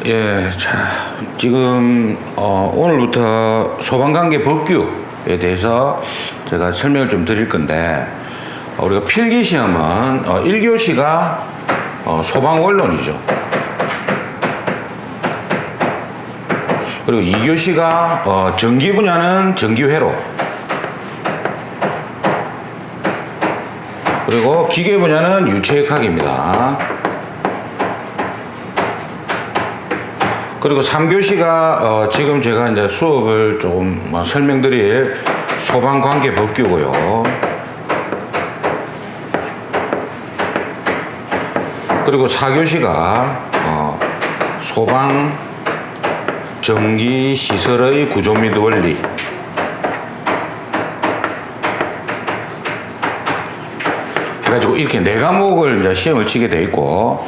예, 자, 지금 오늘부터 소방관계 법규에 대해서 제가 설명을 좀 드릴 건데, 우리가 필기 시험은 1교시가 소방원론이죠. 그리고 2교시가 전기 분야는 전기회로, 그리고 기계 분야는 유체역학입니다. 그리고 3교시가 지금 제가 이제 수업을 조금 설명드릴 소방관계 법규고요. 그리고 4교시가 소방 전기 시설의 구조 및 원리. 해가지고 이렇게 4과목을 이제 시험을 치게 돼 있고,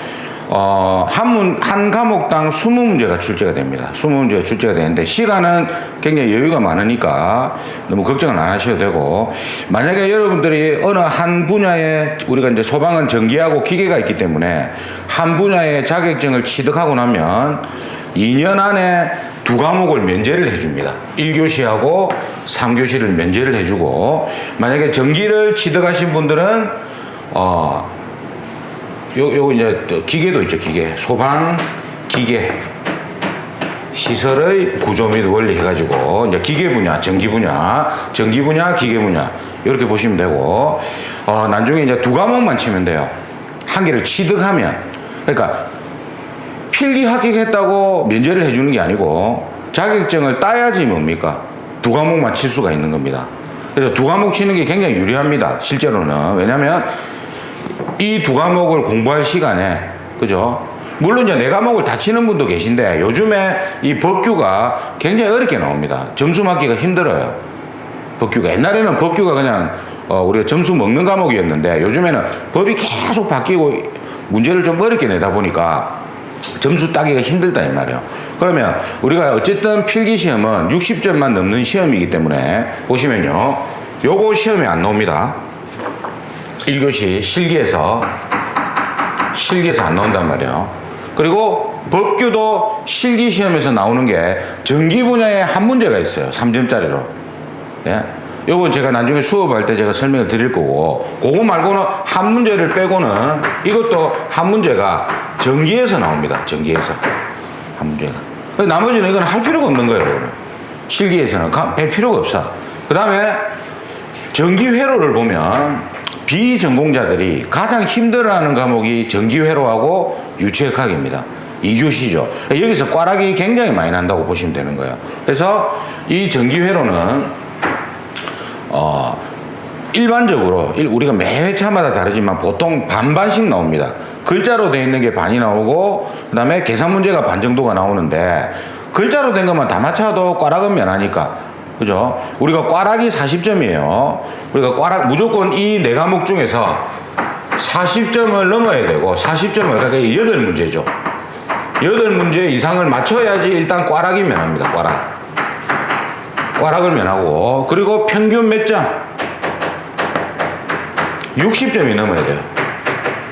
한 과목당 20문제가 출제가 됩니다. 20문제가 출제가 되는데, 시간은 굉장히 여유가 많으니까 너무 걱정은 안 하셔도 되고, 만약에 여러분들이 어느 한 분야에, 우리가 이제 소방은 전기하고 기계가 있기 때문에 한 분야의 자격증을 취득하고 나면 2년 안에 2과목을 면제를 해줍니다. 1교시하고 3교시를 면제를 해주고, 만약에 전기를 취득하신 분들은 요거 이제 기계도 있죠. 기계, 소방 기계 시설의 구조 및 원리 해가지고 이제 기계 분야, 전기 분야, 기계 분야 이렇게 보시면 되고, 나중에 이제 2과목만 치면 돼요. 한 개를 취득하면. 그러니까 필기 합격했다고 면제를 해주는 게 아니고, 자격증을 따야지 뭡니까? 2과목만 칠 수가 있는 겁니다. 그래서 2과목 치는 게 굉장히 유리합니다. 실제로는. 왜냐면 이 2과목을 공부할 시간에, 그죠? 물론 이제 4과목을 다 치는 분도 계신데, 요즘에 이 법규가 굉장히 어렵게 나옵니다. 점수 맞기가 힘들어요. 법규가. 옛날에는 법규가 그냥 우리가 점수 먹는 과목이었는데, 요즘에는 법이 계속 바뀌고 문제를 좀 어렵게 내다 보니까 점수 따기가 힘들다 이 말이에요. 그러면 우리가 어쨌든 필기시험은 60점만 넘는 시험이기 때문에, 보시면요, 요거 시험에 안 나옵니다. 1교시 실기에서 안 나온단 말이에요. 그리고 법규도 실기 시험에서 나오는 게 전기 분야에 한 문제가 있어요. 3점짜리로. 예? 요건 제가 나중에 수업할 때 제가 설명을 드릴 거고, 그거 말고는 한 문제를 빼고는, 이것도 한 문제가 전기에서 나옵니다. 전기에서 한 문제가. 나머지는 이건 할 필요가 없는 거예요. 이거는. 실기에서는 뺄 필요가 없어. 그 다음에 전기회로를 보면 비전공자들이 가장 힘들어하는 과목이 전기회로하고 유체역학입니다. 2교시죠. 여기서 꽈락이 굉장히 많이 난다고 보시면 되는 거예요. 그래서 이 전기회로는 일반적으로 우리가 매 회차마다 다르지만 보통 반반씩 나옵니다. 글자로 되어 있는 게 반이 나오고, 그 다음에 계산 문제가 반 정도가 나오는데, 글자로 된 것만 다 맞춰도 꽈락은 면하니까, 그죠? 우리가 꽈락이 40점이에요. 우리가 꽈락 무조건 이 4과목 중에서 40점을 넘어야 되고, 40점을, 그러니까 8문제죠. 8문제 이상을 맞춰야지 일단 꽈락이 면합니다. 꽈락을 면하고, 그리고 평균 몇 점? 60점이 넘어야 돼요.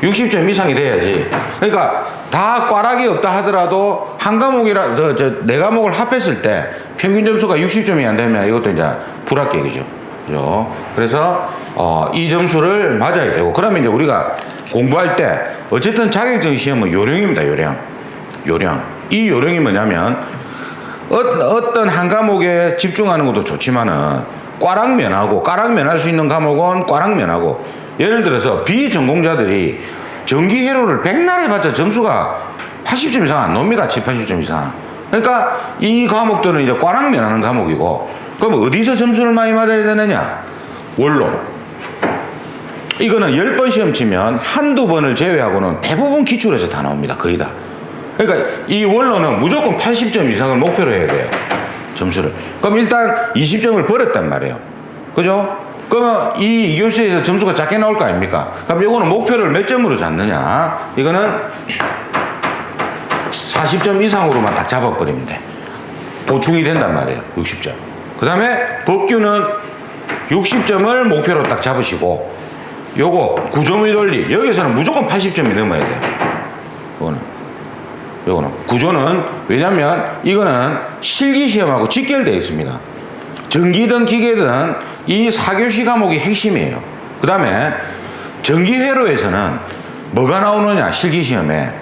60점 이상이 돼야지. 그러니까 다 꽈락이 없다 하더라도 한 과목이라 4과목을 합했을 때 평균 점수가 60점이 안 되면 이것도 이제 불합격이죠. 그죠? 그래서 이 점수를 맞아야 되고, 그러면 이제 우리가 공부할 때 어쨌든 자격증 시험은 요령입니다. 요령. 이 요령이 뭐냐면, 어떤 한 과목에 집중하는 것도 좋지만은 꽈락 면할 수 있는 과목은 꽈락 면하고, 예를 들어서 비전공자들이 전기회로를 백날 해봤자 점수가 80점 이상 안 나옵니다. 80점 이상. 그러니까 이 과목들은 이제 꽈락 면하는 과목이고, 그럼 어디서 점수를 많이 맞아야 되느냐? 원론. 이거는 10번 시험 치면 한두 번을 제외하고는 대부분 기출에서 다 나옵니다. 거의 다. 그러니까 이 원론은 무조건 80점 이상을 목표로 해야 돼요. 점수를. 그럼 일단 20점을 버렸단 말이에요. 그죠? 그러면 이 2교시에서 점수가 작게 나올 거 아닙니까? 그럼 이거는 목표를 몇 점으로 잡느냐? 이거는 40점 이상으로만 딱 잡아버리면 돼. 보충이 된단 말이에요. 60점. 그 다음에 법규는 60점을 목표로 딱 잡으시고, 요거 구조 및 원리 여기서는 무조건 80점이 넘어야 돼요. 그거는 요거는 구조는 왜냐면 이거는 실기시험하고 직결되어 있습니다. 전기든 기계든 이 4교시 과목이 핵심이에요. 그 다음에 전기회로에서는 뭐가 나오느냐, 실기시험에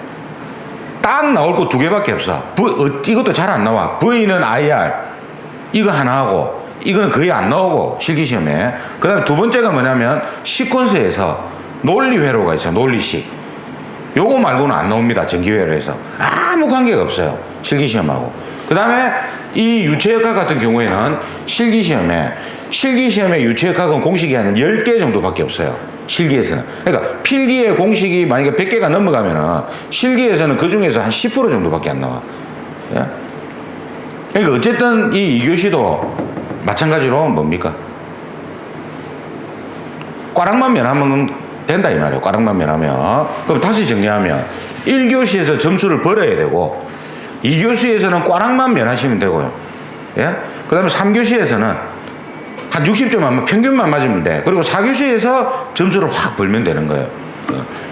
딱 나올 거 2개밖에 없어. 이것도 잘 안 나와. V는 IR 이거 하나 하고 이거는 거의 안 나오고 실기시험에. 그 다음에 두 번째가 뭐냐면 시퀀스에서 논리회로가 있어요. 논리식. 요거 말고는 안 나옵니다. 전기회로에서 아무 관계가 없어요. 실기시험하고. 그 다음에 이 유체역학 같은 경우에는 실기시험에 유체역학은 공식이 한 10개 정도밖에 없어요. 실기에서는. 그러니까 필기의 공식이 만약에 100개가 넘어가면은 실기에서는 그 중에서 한 10% 정도밖에 안 나와. 예? 그러니까 어쨌든 이 2교시도 마찬가지로 뭡니까? 꽈락만 면하면 된다 이 말이에요. 꽈락만 면하면. 그럼 다시 정리하면 1교시에서 점수를 벌어야 되고 2교시에서는 꽈락만 면하시면 되고요. 예? 그 다음에 3교시에서는 한 60점 하면 평균만 맞으면 돼. 그리고 4교시에서 점수를 확 벌면 되는 거예요.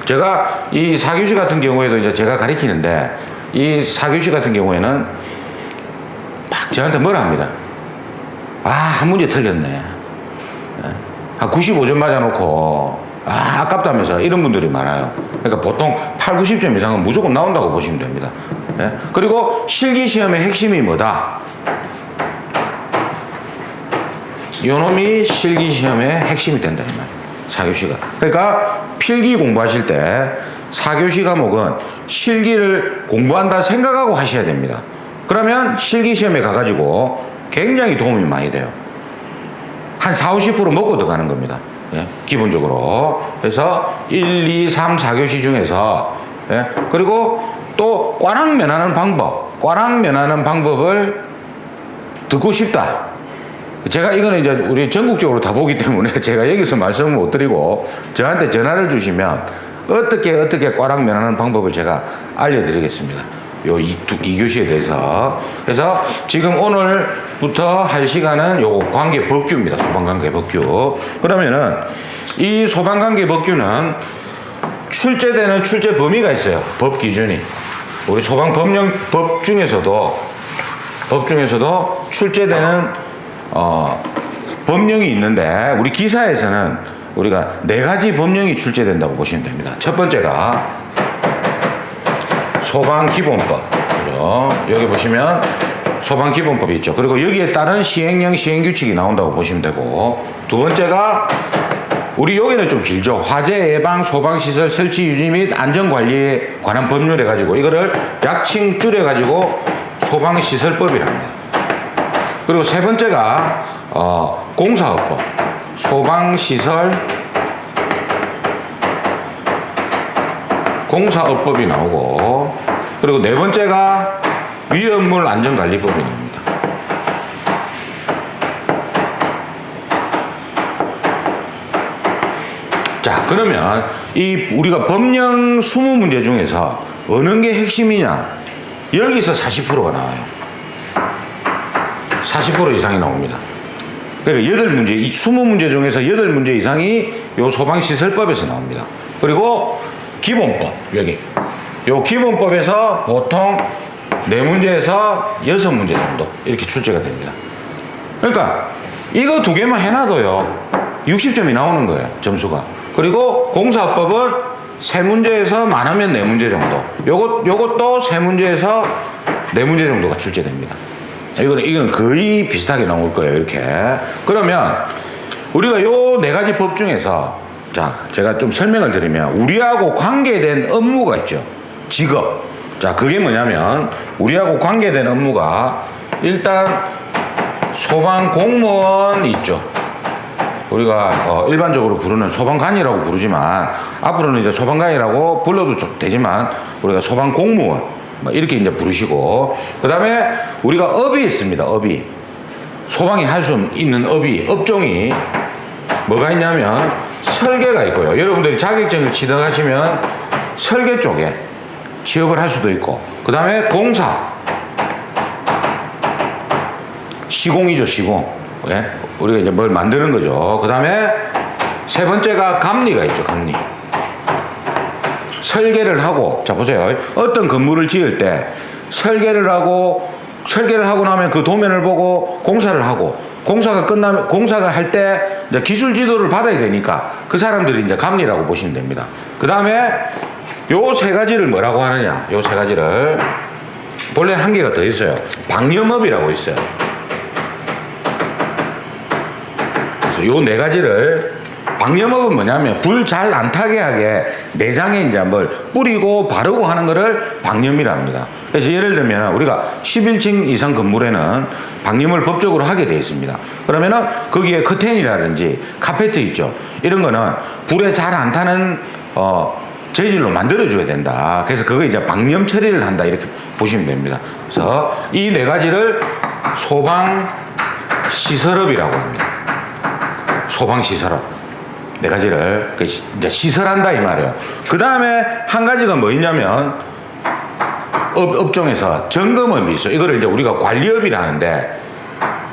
제가 이 4교시 같은 경우에도 이제 제가 가르치는데 이 4교시 같은 경우에는 막 저한테 뭐라 합니다. 아, 한 문제 틀렸네. 한 95점 맞아놓고 아깝다면서 이런 분들이 많아요. 그러니까 보통 8, 90점 이상은 무조건 나온다고 보시면 됩니다. 예? 그리고 실기시험의 핵심이 뭐다? 요놈이 실기시험의 핵심이 된다 이 말이에요. 4교시가. 그러니까 필기 공부하실 때 4교시 과목은 실기를 공부한다 생각하고 하셔야 됩니다. 그러면 실기시험에 가가지고 굉장히 도움이 많이 돼요. 한 40, 50% 먹고 들어가는 겁니다. 예? 기본적으로. 그래서 1, 2, 3, 4교시 중에서 예? 그리고 또 꽈락면하는 방법을 듣고 싶다. 제가 이거는 이제 우리 전국적으로 다 보기 때문에 제가 여기서 말씀을 못 드리고 저한테 전화를 주시면 어떻게 꽈락면하는 방법을 제가 알려드리겠습니다. 요 2교시에 대해서. 그래서 지금 오늘부터 할 시간은 요거 관계 법규입니다. 소방관계 법규. 그러면은 이 소방관계 법규는 출제되는 출제 범위가 있어요. 법 기준이. 우리 소방법령 법 중에서도 출제되는 법령이 있는데 우리 기사에서는 우리가 4가지 법령이 출제된다고 보시면 됩니다. 첫 번째가 소방기본법. 그죠? 여기 보시면 소방기본법이 있죠. 그리고 여기에 따른 시행령, 시행규칙이 나온다고 보시면 되고, 두 번째가 우리 여기는 좀 길죠. 화재 예방, 소방시설 설치 유지 및 안전관리에 관한 법률 해가지고 이거를 약칭 줄여가지고 소방시설법이랍니다. 그리고 세 번째가 공사업법, 공사업법이 나오고, 그리고 네 번째가 위험물 안전관리법이 나옵니다. 자, 그러면 이 우리가 법령 20문제 중에서 어느 게 핵심이냐? 여기서 40%가 나와요. 40% 이상이 나옵니다. 그러니까 8문제, 이 20문제 중에서 8문제 이상이 요 소방시설법에서 나옵니다. 그리고 기본법, 여기. 요 기본법에서 보통 4문제에서 6문제 정도 이렇게 출제가 됩니다. 그러니까 이거 2개만 해놔도요 60점이 나오는 거예요, 점수가. 그리고 공사법은 3문제에서 많으면 4문제 정도. 요것도 3문제에서 4문제 정도가 출제됩니다. 이거는 거의 비슷하게 나올 거예요, 이렇게. 그러면 우리가 요 4가지 법 중에서, 자, 제가 좀 설명을 드리면 우리하고 관계된 업무가 있죠. 직업. 자, 그게 뭐냐면 우리하고 관계된 업무가 일단 소방 공무원이 있죠. 우리가 일반적으로 부르는 소방관이라고 부르지만 앞으로는 이제 소방관이라고 불러도 좀 되지만 우리가 소방 공무원 뭐 이렇게 이제 부르시고, 그 다음에 우리가 업이 있습니다. 업이. 소방이 할 수 있는 업종이 뭐가 있냐면 설계가 있고요. 여러분들이 자격증을 취득하시면 설계 쪽에 취업을 할 수도 있고, 그 다음에 공사, 시공이죠, 시공. 예? 우리가 이제 뭘 만드는 거죠. 그 다음에 세 번째가 감리가 있죠, 감리. 설계를 하고, 자 보세요. 어떤 건물을 지을 때 설계를 하고 나면 그 도면을 보고 공사를 하고, 공사가 끝나면, 공사가 할 때 이제 기술 지도를 받아야 되니까 그 사람들이 이제 감리라고 보시면 됩니다. 그 다음에 요 세 가지를 뭐라고 하느냐, 요 세 가지를 본래는 한 개가 더 있어요. 방염업이라고 있어요. 그래서 요 네 가지를, 방염업은 뭐냐면 불 잘 안 타게 하게 내장에 이제 뭘 뿌리고 바르고 하는 거를 방염이라 합니다. 그래서 예를 들면 우리가 11층 이상 건물에는 방염을 법적으로 하게 되어 있습니다. 그러면은 거기에 커튼이라든지 카페트 있죠. 이런 거는 불에 잘 안 타는 재질로 만들어줘야 된다. 그래서 그거 이제 방염 처리를 한다, 이렇게 보시면 됩니다. 그래서 이 네 가지를 소방시설업이라고 합니다. 소방시설업. 네 가지를 이제 시설한다 이 말이에요. 그 다음에 한 가지가 뭐 있냐면 업종에서 점검업이 있어요. 이거를 이제 우리가 관리업이라 하는데,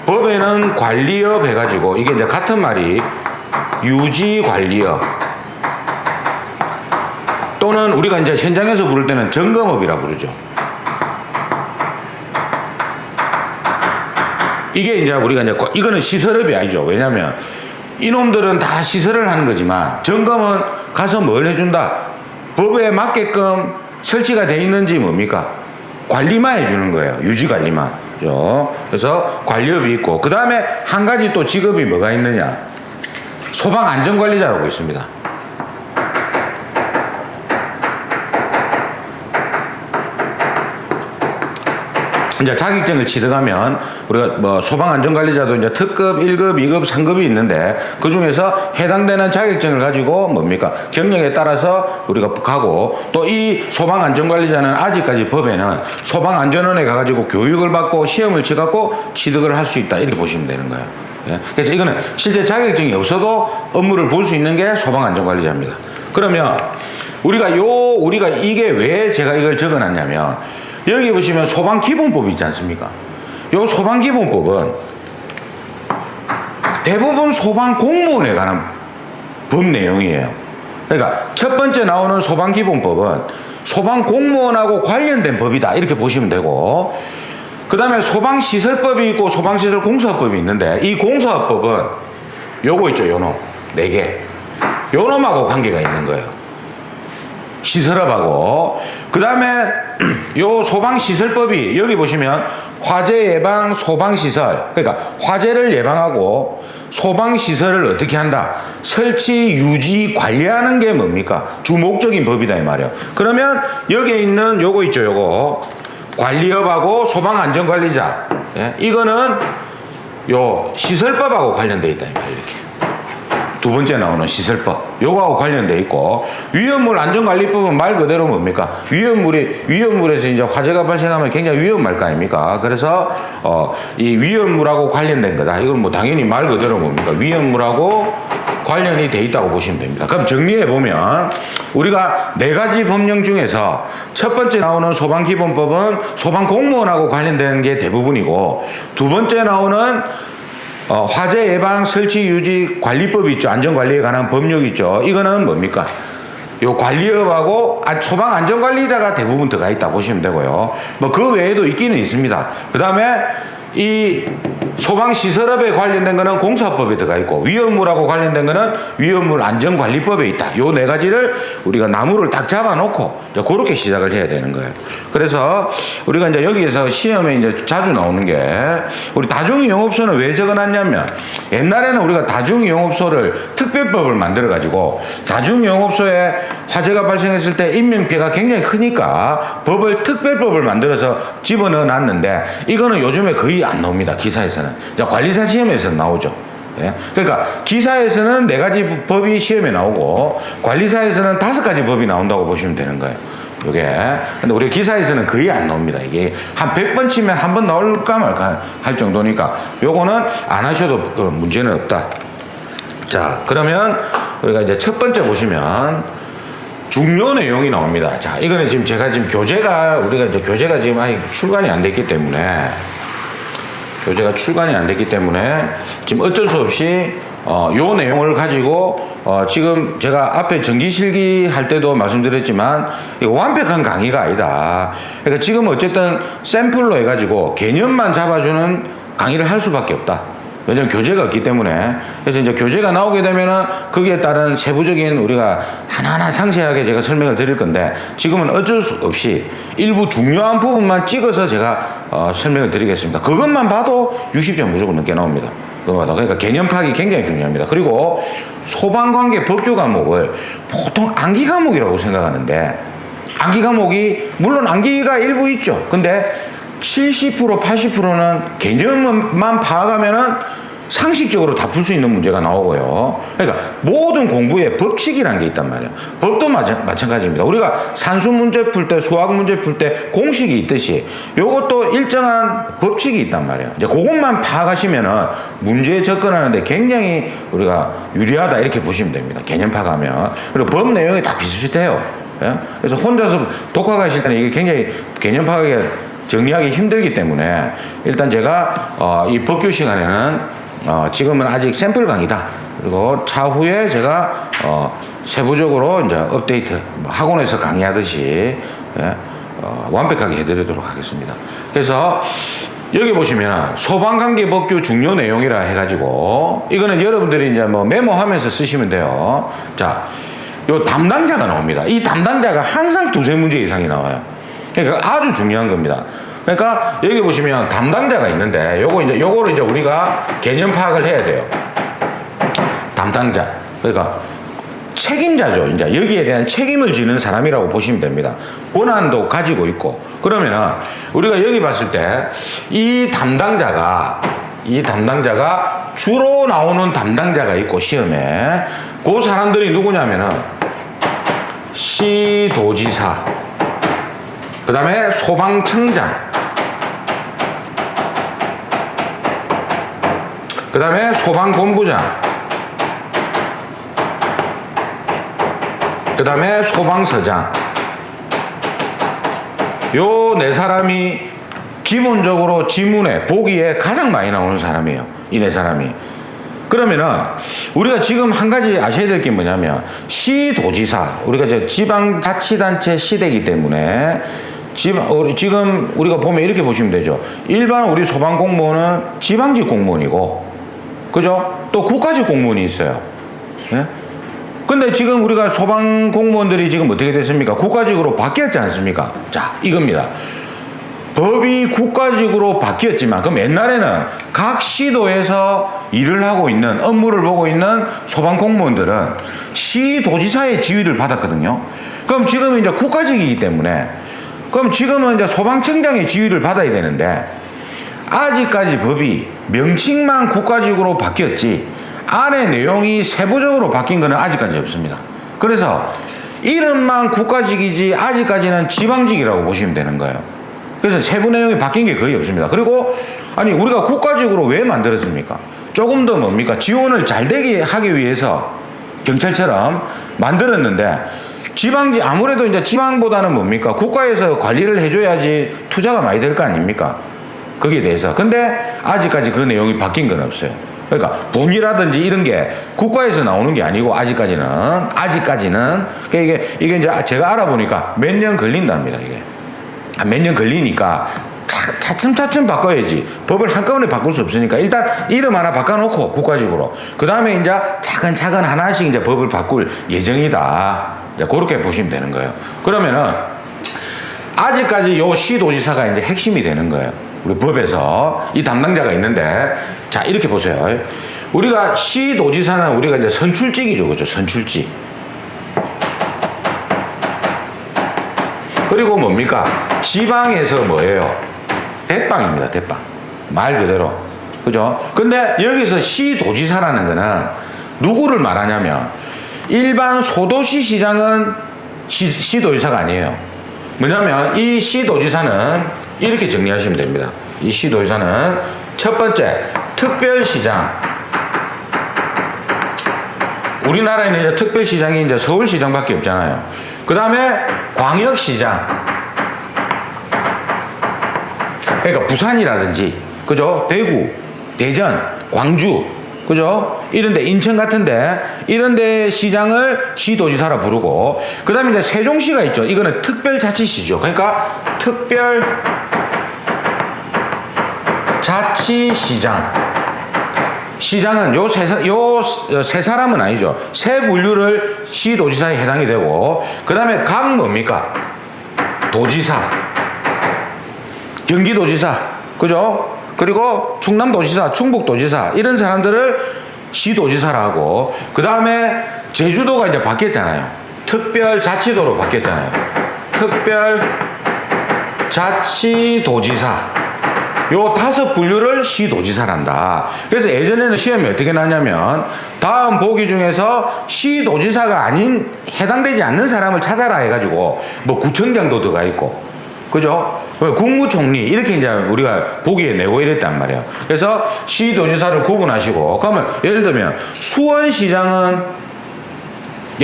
법에는 관리업 해가지고 이게 이제 같은 말이 유지관리업 또는 우리가 이제 현장에서 부를 때는 점검업이라 부르죠. 이게 이제 우리가 이제 이거는 시설업이 아니죠. 왜냐하면 이놈들은 다 시설을 하는 거지만 점검은 가서 뭘 해준다? 법에 맞게끔 설치가 돼 있는지 뭡니까? 관리만 해주는 거예요. 유지관리만. 그죠? 그래서 관리업이 있고, 그 다음에 한 가지 또 직업이 뭐가 있느냐? 소방안전관리자라고 있습니다. 이제 자격증을 취득하면 우리가 뭐 소방안전관리자도 이제 특급, 1급, 2급, 3급이 있는데 그 중에서 해당되는 자격증을 가지고 뭡니까? 경력에 따라서 우리가 가고, 또 이 소방안전관리자는 아직까지 법에는 소방안전원에 가가지고 교육을 받고 시험을 치갖고 취득을 할 수 있다, 이렇게 보시면 되는 거예요. 예? 그래서 이거는 실제 자격증이 없어도 업무를 볼 수 있는 게 소방안전관리자입니다. 그러면 우리가 이게 왜 제가 이걸 적어놨냐면, 여기 보시면 소방기본법이 있지 않습니까? 요 소방기본법은 대부분 소방공무원에 관한 법 내용이에요. 그러니까 첫 번째 나오는 소방기본법은 소방공무원하고 관련된 법이다, 이렇게 보시면 되고, 그 다음에 소방시설법이 있고 소방시설공사법이 있는데, 이 공사법은 요거 있죠, 요놈 4개. 요놈하고 관계가 있는 거예요. 시설업하고. 그 다음에 요 소방시설법이 여기 보시면 화재 예방 소방시설, 그러니까 화재를 예방하고 소방시설을 어떻게 한다? 설치, 유지, 관리하는 게 뭡니까? 주목적인 법이다 이 말이에요. 그러면 여기에 있는 요거 있죠, 요거 관리업하고 소방안전관리자, 예? 이거는 요 시설법하고 관련돼 있다 이 말이에요. 이렇게 두 번째 나오는 시설법, 요거하고 관련돼 있고, 위험물 안전관리법은 말 그대로 뭡니까? 위험물에서 이제 화재가 발생하면 굉장히 위험할 거 아닙니까? 그래서 이 위험물하고 관련된 거다. 이건 뭐 당연히 말 그대로 뭡니까? 위험물하고 관련이 돼 있다고 보시면 됩니다. 그럼 정리해 보면 우리가 4가지 법령 중에서 첫 번째 나오는 소방기본법은 소방공무원하고 관련된 게 대부분이고, 두 번째 나오는 화재 예방 설치 유지 관리법이 있죠. 안전관리에 관한 법령이 있죠. 이거는 뭡니까? 요 관리업하고 소방 안전관리자가 대부분 들어가 있다 보시면 되고요. 뭐 그 외에도 있기는 있습니다. 그 다음에 이 소방시설업에 관련된 거는 공사법에 들어가 있고, 위험물하고 관련된 거는 위험물 안전관리법에 있다. 요 4가지를 우리가 나무를 딱 잡아놓고 그렇게 시작을 해야 되는 거예요. 그래서 우리가 이제 여기에서 시험에 이제 자주 나오는 게, 우리 다중이용업소는 왜 적어놨냐면, 옛날에는 우리가 다중이용업소를 특별법을 만들어가지고 다중이용업소에 화재가 발생했을 때 인명피해가 굉장히 크니까 특별법을 만들어서 집어넣어 놨는데, 이거는 요즘에 거의 안 나옵니다. 기사에서는. 관리사 시험에서 나오죠. 예? 그러니까 기사에서는 4가지 법이 시험에 나오고 관리사에서는 5가지 법이 나온다고 보시면 되는 거예요. 요게. 근데 우리 기사에서는 거의 안 나옵니다. 이게 한 100번 치면 한 번 나올까 말까 할 정도니까 요거는 안 하셔도 문제는 없다. 자, 그러면 우리가 이제 첫 번째 보시면 중요 내용이 나옵니다. 자, 이거는 지금 제가 지금 우리가 이제 교재가 지금 아직 출간이 안 됐기 때문에 지금 어쩔 수 없이 요 내용을 가지고 지금 제가 앞에 전기실기 할 때도 말씀드렸지만 이거 완벽한 강의가 아니다. 그러니까 지금 어쨌든 샘플로 해가지고 개념만 잡아주는 강의를 할 수밖에 없다. 왜냐면 교재가 없기 때문에. 그래서 이제 교재가 나오게 되면은 거기에 따른 세부적인 우리가 하나하나 상세하게 제가 설명을 드릴 건데 지금은 어쩔 수 없이 일부 중요한 부분만 찍어서 제가 설명을 드리겠습니다. 그것만 봐도 60점 무조건 넘게 나옵니다. 그러니까 개념 파악이 굉장히 중요합니다. 그리고 소방관계 법규 과목을 보통 암기 과목이라고 생각하는데 암기 과목이 물론 암기가 일부 있죠. 근데 70% 80%는 개념만 파악하면은 상식적으로 다 풀 수 있는 문제가 나오고요. 그러니까 모든 공부에 법칙이라는 게 있단 말이에요. 법도 마찬가지입니다. 우리가 산수 문제 풀 때, 수학 문제 풀 때 공식이 있듯이 이것도 일정한 법칙이 있단 말이에요. 이제 그것만 파악하시면은 문제에 접근하는데 굉장히 우리가 유리하다 이렇게 보시면 됩니다. 개념 파악하면. 그리고 법 내용이 다 비슷비슷해요. 예? 그래서 혼자서 독학하실 때는 이게 굉장히 개념 파악이 정리하기 힘들기 때문에 일단 제가 이 법규 시간에는 지금은 아직 샘플 강의다. 그리고 차후에 제가 세부적으로 이제 업데이트 학원에서 강의하듯이 완벽하게 해드리도록 하겠습니다. 그래서 여기 보시면 소방관계 법규 중요 내용이라 해가지고 이거는 여러분들이 이제 뭐 메모하면서 쓰시면 돼요. 자, 요 담당자가 나옵니다. 이 담당자가 항상 두세 문제 이상이 나와요. 그러니까 아주 중요한 겁니다. 그러니까 여기 보시면 담당자가 있는데 요거를 이제 우리가 개념 파악을 해야 돼요. 담당자. 그러니까 책임자죠. 이제 여기에 대한 책임을 지는 사람이라고 보시면 됩니다. 권한도 가지고 있고. 그러면은 우리가 여기 봤을 때 이 담당자가 주로 나오는 담당자가 있고 시험에 그 사람들이 누구냐면은 시도지사, 그 다음에 소방청장, 그 다음에 소방본부장, 그 다음에 소방서장. 요 네 사람이 기본적으로 지문에 보기에 가장 많이 나오는 사람이에요. 이 네 사람이. 그러면은 우리가 지금 한 가지 아셔야 될 게 뭐냐면 시도지사, 우리가 이제 지방자치단체 시대이기 때문에 지금 우리가 보면 이렇게 보시면 되죠. 일반 우리 소방공무원은 지방직 공무원이고, 그죠? 또 국가직 공무원이 있어요. 예? 근데 지금 우리가 소방공무원들이 지금 어떻게 됐습니까? 국가직으로 바뀌었지 않습니까? 자, 이겁니다. 법이 국가직으로 바뀌었지만, 그럼 옛날에는 각 시도에서 일을 하고 있는, 업무를 보고 있는 소방공무원들은 시도지사의 지휘를 받았거든요. 그럼 지금은 이제 국가직이기 때문에, 그럼 지금은 이제 소방청장의 지휘를 받아야 되는데, 아직까지 법이 명칭만 국가직으로 바뀌었지, 안에 내용이 세부적으로 바뀐 거는 아직까지 없습니다. 그래서 이름만 국가직이지, 아직까지는 지방직이라고 보시면 되는 거예요. 그래서 세부 내용이 바뀐 게 거의 없습니다. 그리고 아니 우리가 국가직으로 왜 만들었습니까? 조금 더 뭡니까? 지원을 잘 되게 하기 위해서 경찰처럼 만들었는데, 지방직 아무래도 이제 지방보다는 뭡니까? 국가에서 관리를 해줘야지 투자가 많이 될 거 아닙니까? 거기에 대해서. 근데 아직까지 그 내용이 바뀐 건 없어요. 그러니까 돈이라든지 이런 게 국가에서 나오는 게 아니고 아직까지는 그러니까 이게 이제 제가 알아보니까 몇 년 걸린답니다. 이게 몇 년 걸리니까 차츰차츰 바꿔야지. 법을 한꺼번에 바꿀 수 없으니까 일단 이름 하나 바꿔놓고 국가직으로, 그 다음에 이제 차근차근 하나씩 이제 법을 바꿀 예정이다. 이제 그렇게 보시면 되는 거예요. 그러면은 아직까지 요 시도지사가 이제 핵심이 되는 거예요. 우리 법에서 이 담당자가 있는데, 자, 이렇게 보세요. 우리가 시도지사는 우리가 이제 선출직이죠. 그죠? 선출직. 그리고 뭡니까? 지방에서 뭐예요? 대빵입니다. 대빵. 말 그대로. 그죠? 근데 여기서 시도지사라는 거는 누구를 말하냐면, 일반 소도시 시장은 시도지사가 아니에요. 뭐냐면 이 시도지사는 이렇게 정리하시면 됩니다. 이 시도지사는 첫 번째 특별시장. 우리나라에는 이제 특별시장이 이제 서울시장밖에 없잖아요. 그 다음에 광역시장. 그러니까 부산이라든지, 그죠? 대구, 대전, 광주, 그죠? 이런데 인천 같은데 이런데 시장을 시도지사라 부르고, 그다음에 이제 세종시가 있죠. 이거는 특별자치시죠. 그러니까 특별자치시장. 시장은 요 세 사람은 아니죠. 세 분류를 시도지사에 해당이 되고, 그 다음에 각 뭡니까? 도지사, 경기도지사, 그죠? 그리고 충남도지사, 충북도지사, 이런 사람들을 시도지사라고, 그 다음에 제주도가 이제 바뀌었잖아요. 특별자치도로 바뀌었잖아요. 특별자치도지사. 요 5 분류를 시도지사란다. 그래서 예전에는 시험이 어떻게 나냐면, 다음 보기 중에서 시도지사가 아닌, 해당되지 않는 사람을 찾아라 해가지고, 뭐 구청장도 들어가 있고, 그죠? 국무총리, 이렇게 이제 우리가 보기에 내고 이랬단 말이에요. 그래서 시도지사를 구분하시고, 그러면 예를 들면 수원시장은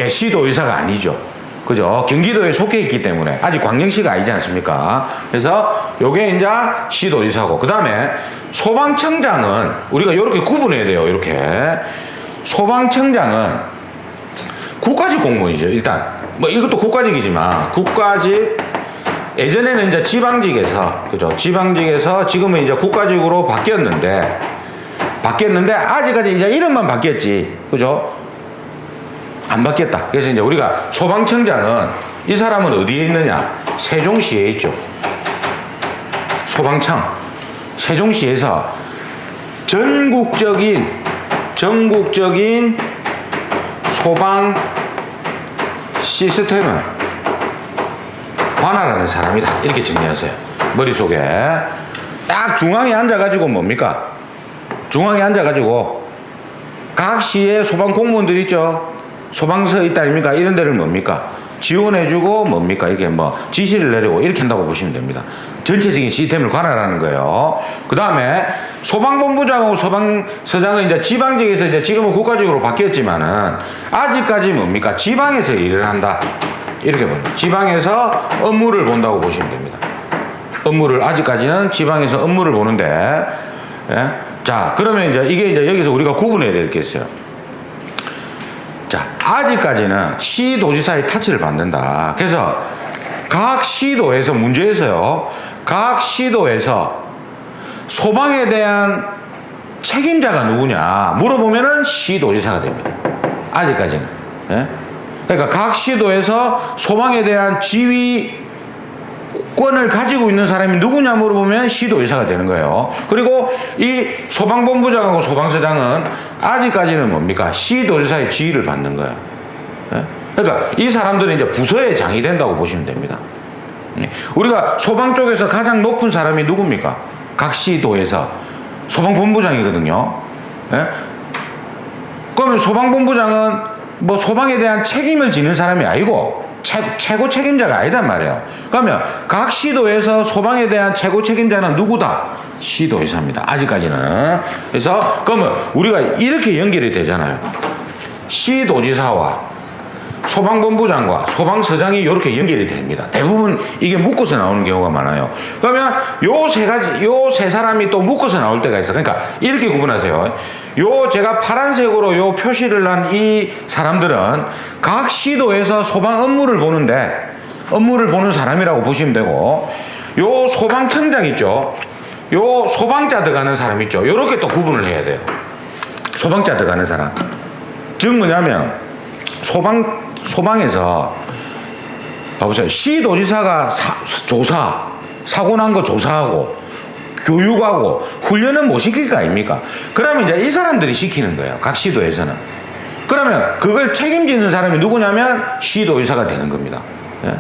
시도의사가 아니죠. 그죠? 경기도에 속해 있기 때문에 아직 광역시가 아니지 않습니까? 그래서 요게 이제 시도지사고, 그 다음에 소방청장은 우리가 이렇게 구분해야 돼요. 이렇게 소방청장은 국가직 공무원이죠. 일단 뭐 이것도 국가직이지만, 국가직, 예전에는 이제 지방직에서, 그죠? 지방직에서 지금은 이제 국가직으로 바뀌었는데 아직까지 이제 이름만 바뀌었지, 그죠? 안 바뀌었다. 그래서 이제 우리가 소방청장은, 이 사람은 어디에 있느냐? 세종시에 있죠. 소방청. 세종시에서 전국적인 소방 시스템을 관할하는 사람이다. 이렇게 정리하세요. 머릿속에. 딱 중앙에 앉아가지고 뭡니까? 중앙에 앉아가지고 각 시의 소방 공무원들 있죠. 소방서 있다 아닙니까? 이런 데를 뭡니까? 지원해주고 뭡니까? 이렇게 뭐 지시를 내리고 이렇게 한다고 보시면 됩니다. 전체적인 시스템을 관할하는 거예요. 그 다음에 소방본부장하고 소방서장은 이제 지방직에서 이제 지금은 국가직으로 바뀌었지만은 아직까지 뭡니까? 지방에서 일을 한다. 이렇게 봅니다. 지방에서 업무를 본다고 보시면 됩니다. 업무를, 아직까지는 지방에서 업무를 보는데, 예? 자, 그러면 이게 이제 여기서 우리가 구분해야 될 게 있어요. 자, 아직까지는 시도지사의 타치를 받는다. 그래서 각 시도에서, 문제에서요, 각 시도에서 소방에 대한 책임자가 누구냐 물어보면은 시도지사가 됩니다. 아직까지는. 예? 그러니까 각 시도에서 소방에 대한 지휘권을 가지고 있는 사람이 누구냐 물어보면 시도의사가 되는 거예요. 그리고 이 소방본부장하고 소방서장은 아직까지는 뭡니까? 시도지사의 지휘를 받는 거예요. 예? 그러니까 이 사람들은 이제 부서의 장이 된다고 보시면 됩니다. 우리가 소방 쪽에서 가장 높은 사람이 누굽니까? 각 시도에서 소방본부장이거든요. 예? 그러면 소방본부장은 뭐 소방에 대한 책임을 지는 사람이 아니고 최고 책임자가 아니단 말이에요. 그러면 각 시도에서 소방에 대한 최고 책임자는 누구다? 시도의사입니다. 아직까지는. 그래서 그러면 우리가 이렇게 연결이 되잖아요. 시도지사와 소방본부장과 소방서장이 이렇게 연결이 됩니다. 대부분 이게 묶어서 나오는 경우가 많아요. 그러면 요 세 사람이 또 묶어서 나올 때가 있어. 그러니까 이렇게 구분하세요. 제가 파란색으로 요 표시를 한 이 사람들은 각 시도에서 소방 업무를 보는 사람이라고 보시면 되고, 요 소방청장 있죠. 요 소방자 들어가는 사람 있죠. 요렇게 또 구분을 해야 돼요. 소방자 들어가는 사람. 즉 뭐냐면 소방에서 봐보세요. 시도지사가 사고 난 거 조사하고 교육하고 훈련은 못 시킬 거 아닙니까? 그러면 이제 이 사람들이 시키는 거예요. 각 시도에서는. 그러면 그걸 책임지는 사람이 누구냐면 시도의사가 되는 겁니다. 예?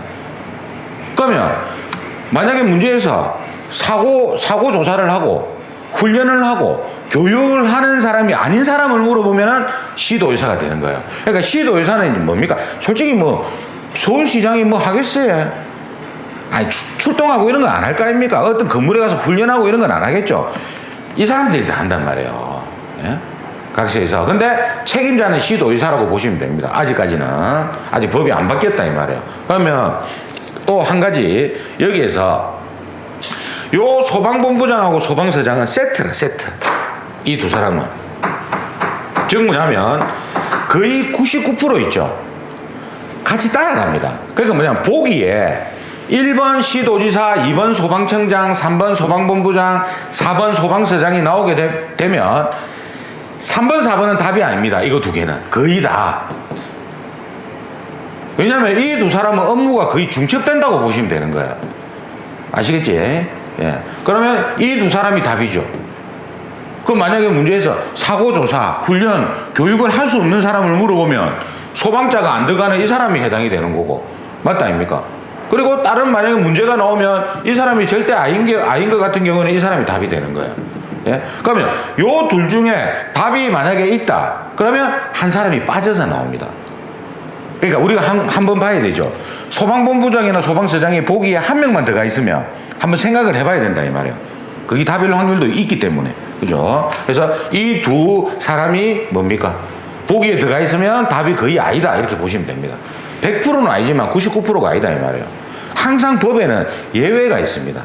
그러면 만약에 문제에서 사고 조사를 하고 훈련을 하고 교육을 하는 사람이 아닌 사람을 물어보면은 시도의사가 되는 거예요. 그러니까 시도의사는 뭡니까? 솔직히 뭐 서울시장이 뭐 하겠어요? 아니 출동하고 이런 건 안 할 거 아닙니까? 어떤 건물에 가서 훈련하고 이런 건 안 하겠죠. 이 사람들이 다 한단 말이에요. 예? 각시에서. 근데 책임자는 시도의사라고 보시면 됩니다. 아직까지는. 아직 법이 안 바뀌었다 이 말이에요. 그러면 또 한 가지, 여기에서 요 소방본부장하고 소방서장은 세트라, 세트. 이 두 사람은 즉 뭐냐면 거의 99% 있죠. 같이 따라갑니다. 그러니까 뭐냐면 보기에 1번 시도지사, 2번 소방청장, 3번 소방본부장, 4번 소방서장이 나오게 되면 3번, 4번은 답이 아닙니다. 이거 두 개는 거의 다. 왜냐하면 이 두 사람은 업무가 거의 중첩된다고 보시면 되는 거예요. 아시겠지? 예. 그러면 이 두 사람이 답이죠. 그럼 만약에 문제에서 사고조사, 훈련, 교육을 할 수 없는 사람을 물어보면 소방자가 안 들어가는 이 사람이 해당이 되는 거고. 맞다 아닙니까? 그리고 다른 만약에 문제가 나오면 이 사람이 절대 아닌 것 같은 경우는 이 사람이 답이 되는 거예요. 예? 그러면 요 둘 중에 답이 만약에 있다. 그러면 한 사람이 빠져서 나옵니다. 그러니까 우리가 한번 봐야 되죠. 소방본부장이나 소방서장이 보기에 한 명만 들어가 있으면 한번 생각을 해봐야 된다 이 말이에요. 그게 답일 확률도 있기 때문에. 그죠? 그래서 이 두 사람이 뭡니까? 보기에 들어가 있으면 답이 거의 아니다 이렇게 보시면 됩니다. 100%는 아니지만 99%가 아니다 이 말이에요. 항상 법에는 예외가 있습니다.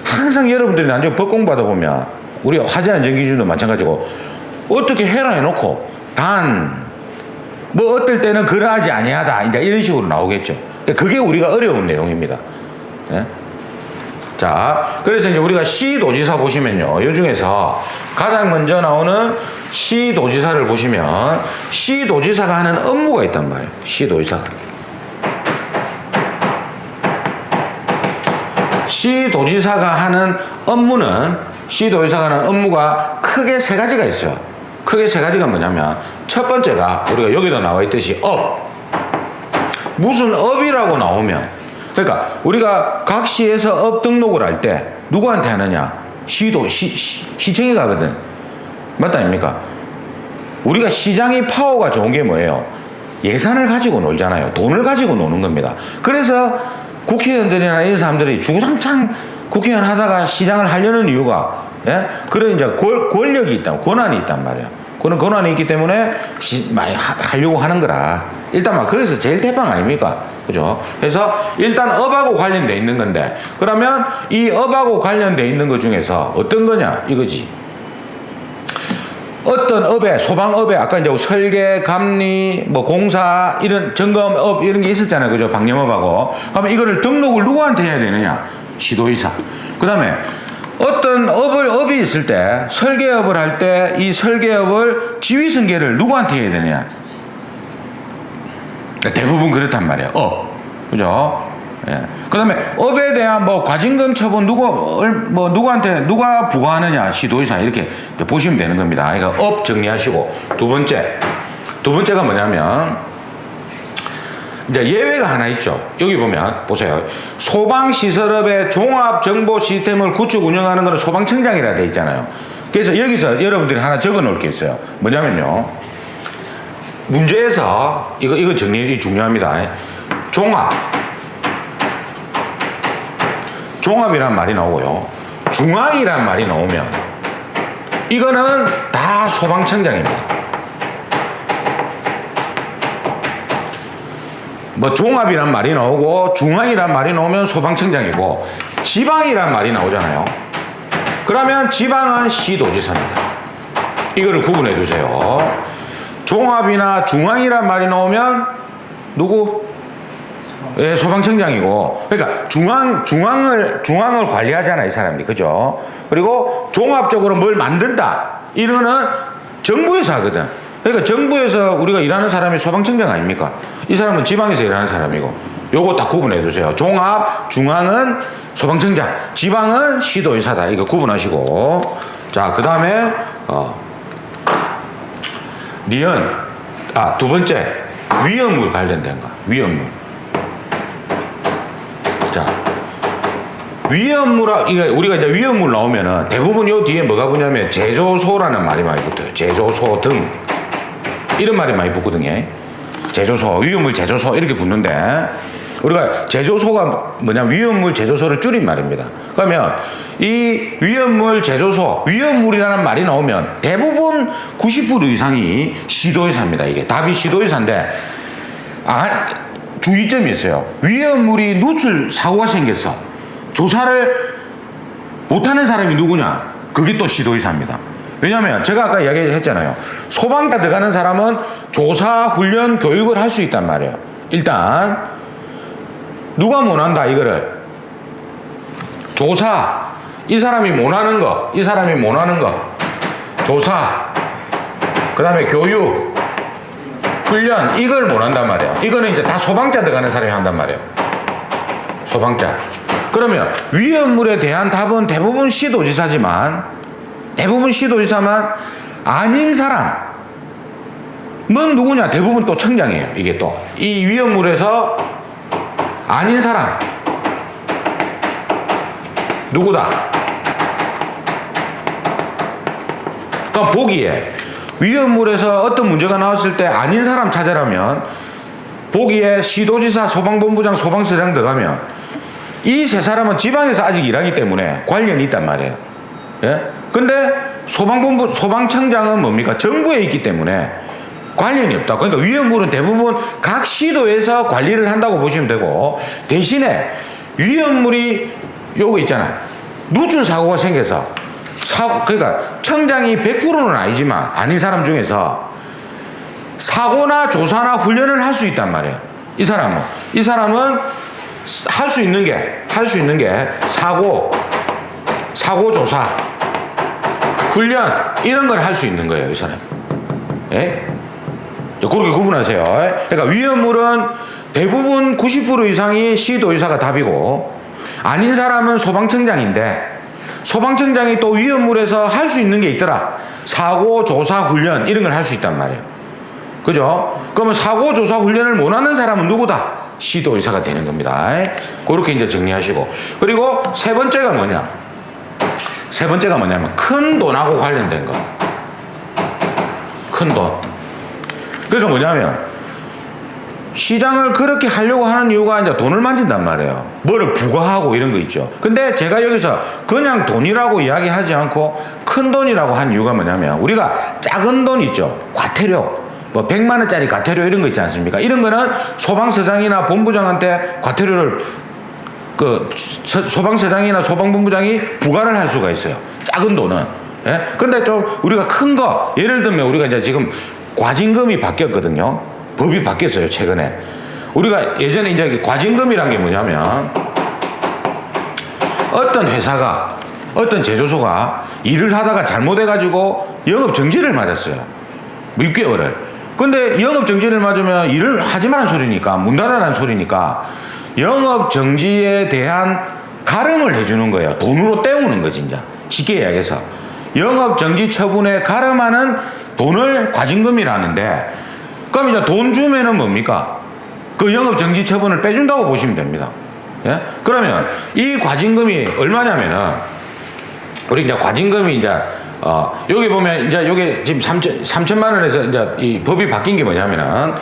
항상 여러분들이 나중에 법 공부하다 보면 우리 화재 안전 기준도 마찬가지고 어떻게 해라 해놓고 단 뭐 어떨 때는 그러하지 아니하다 이제 이런 식으로 나오겠죠. 그게 우리가 어려운 내용입니다. 예? 자, 그래서 이제 우리가 시도지사 보시면요, 이 중에서 가장 먼저 나오는 시도지사를 보시면 시도지사가 하는 업무가 있단 말이에요. 시도지사가 하는 업무가 크게 세 가지가 있어요. 크게 세 가지가 뭐냐면 첫 번째가 우리가 여기도 나와 있듯이 업. 무슨 업이라고 나오면 그러니까 우리가 각 시에서 업 등록을 할 때 누구한테 하느냐? 시청에 가거든. 맞다 아닙니까? 우리가 시장이 파워가 좋은 게 뭐예요? 예산을 가지고 놀잖아요. 돈을 가지고 노는 겁니다. 그래서 국회의원들이나 이런 사람들이 주구장창 국회의원 하다가 시장을 하려는 이유가 예? 그런 이제 권력이 있다, 권한이 있단 말이에요. 그런 권한이 있기 때문에 많이 하려고 하는 거라. 일단 막 거기서 제일 대빵 아닙니까? 그죠? 그래서 일단 업하고 관련돼 있는 건데 그러면 이 업하고 관련돼 있는 것 중에서 어떤 거냐 이거지. 어떤 업에 소방업에 아까 이제 설계, 감리, 뭐 공사 이런 점검업 이런 게 있었잖아요. 그죠? 방염업하고. 그러면 이거를 등록을 누구한테 해야 되느냐? 시도의사. 그다음에 어떤 업이 있을 때 설계업을 할 때 이 설계업을 지휘승계를 누구한테 해야 되느냐? 대부분 그렇단 말이에요. 그죠? 예. 그 다음에 업에 대한 뭐 과징금 처분 누구한테 누가 부과하느냐? 시도의사 이렇게 보시면 되는 겁니다. 그러니까 업 정리하시고 두 번째가 뭐냐면 이제 예외가 하나 있죠. 여기 보면 보세요. 소방시설업의 종합정보 시스템을 구축 운영하는 것은 소방청장이라 돼 있잖아요. 그래서 여기서 여러분들이 하나 적어 놓을 게 있어요. 뭐냐면요. 문제에서 이거 정리 중요합니다. 종합이란 말이 나오고요. 중앙이란 말이 나오면 이거는 다 소방청장입니다. 뭐 종합이란 말이 나오고 중앙이란 말이 나오면 소방청장이고 지방이란 말이 나오잖아요. 그러면 지방은 시도지사입니다. 이거를 구분해 두세요. 종합이나 중앙이란 말이 나오면 누구? 예, 소방청장이고. 그러니까 중앙을 관리하잖아요, 이 사람들이. 그죠? 그리고 종합적으로 뭘 만든다. 이거는 정부에서 하거든. 그러니까 정부에서 우리가 일하는 사람이 소방청장 아닙니까? 이 사람은 지방에서 일하는 사람이고. 요거 다 구분해 두세요. 종합, 중앙은 소방청장, 지방은 시도의사다. 이거 구분하시고. 자, 그 다음에 두 번째 위험물 관련된 거. 위험물. 자, 우리가 이제 위험물 나오면은 대부분 요 뒤에 뭐가 붙냐면 제조소라는 말이 많이 붙어요. 제조소 등 이런 말이 많이 붙거든요. 제조소, 위험물 제조소 이렇게 붙는데 우리가 제조소가 뭐냐면 위험물 제조소를 줄인 말입니다. 그러면 이 위험물 제조소, 위험물이라는 말이 나오면 대부분 90% 이상이 시도의사입니다. 이게 답이 시도의사인데 주의점이 있어요. 위험물이 누출 사고가 생겼어. 조사를 못하는 사람이 누구냐? 그게 또 시도의사입니다. 왜냐하면 제가 아까 이야기했잖아요. 소방차 들어가는 사람은 조사, 훈련, 교육을 할 수 있단 말이에요. 일단 누가 못한다 이거를 조사, 이 사람이 못하는 거, 이 사람이 못하는 거 조사, 그 다음에 교육, 훈련 이걸 못한단 말이에요. 이거는 이제 다 소방차 들어가는 사람이 한단 말이에요. 소방차. 그러면 위험물에 대한 답은 대부분 시도지사지만 아닌 사람은 누구냐? 대부분 또 청장이에요. 이게 또 이 위험물에서 아닌 사람 누구다? 그러니까 보기에 위험물에서 어떤 문제가 나왔을 때 아닌 사람 찾아라면 보기에 시도지사, 소방본부장, 소방서장 들어가면 이 세 사람은 지방에서 아직 일하기 때문에 관련이 있단 말이에요. 예? 근데 소방본부, 소방청장은 뭡니까? 정부에 있기 때문에 관련이 없다. 그러니까 위험물은 대부분 각 시도에서 관리를 한다고 보시면 되고, 대신에 위험물이 요거 있잖아요. 누출 사고가 생겨서 그러니까 청장이 100%는 아니지만 아닌 사람 중에서 사고나 조사나 훈련을 할 수 있단 말이에요. 이 사람은 할 수 있는 게 사고 조사, 훈련 이런 걸 할 수 있는 거예요, 이 사람. 예? 그렇게 구분하세요. 그러니까 위험물은 대부분 90% 이상이 시도의사가 답이고, 아닌 사람은 소방청장인데 소방청장이 또 위험물에서 할 수 있는 게 있더라. 사고, 조사, 훈련 이런 걸 할 수 있단 말이에요. 그죠? 그러면 사고, 조사, 훈련을 못하는 사람은 누구다? 시도의사가 되는 겁니다. 그렇게 이제 정리하시고, 그리고 세 번째가 뭐냐면 큰 돈하고 관련된 거. 큰 돈. 그러니까 뭐냐면 시장을 그렇게 하려고 하는 이유가 이제 돈을 만진단 말이에요. 뭐를 부과하고 이런 거 있죠. 근데 제가 여기서 그냥 돈이라고 이야기하지 않고 큰 돈이라고 한 이유가 뭐냐면, 우리가 작은 돈 있죠. 과태료. 뭐 100만 원짜리 과태료 이런 거 있지 않습니까? 이런 거는 소방서장이나 본부장한테 과태료를 소방서장이나 소방본부장이 부과를 할 수가 있어요. 작은 돈은. 예? 근데 좀 우리가 큰 거, 예를 들면 우리가 이제 지금 과징금이 바뀌었거든요. 법이 바뀌었어요, 최근에. 우리가 예전에 이제 과징금이란 게 뭐냐면, 어떤 회사가, 어떤 제조소가 일을 하다가 잘못해가지고 영업정지를 맞았어요. 6개월을. 근데 영업정지를 맞으면 일을 하지 말라는 소리니까, 문 닫아라는 소리니까, 영업정지에 대한 가름을 해주는 거예요. 돈으로 때우는 거지, 이제. 쉽게 이야기해서. 영업정지 처분에 가름하는 돈을 과징금이라는데, 그럼 이제 돈 주면은 뭡니까? 그 영업정지 처분을 빼준다고 보시면 됩니다. 예? 그러면 이 과징금이 얼마냐면은, 우리 이제 과징금이 이제, 여기 보면 이제 여기 지금 3천만 원에서 이제 이 법이 바뀐 게 뭐냐면은,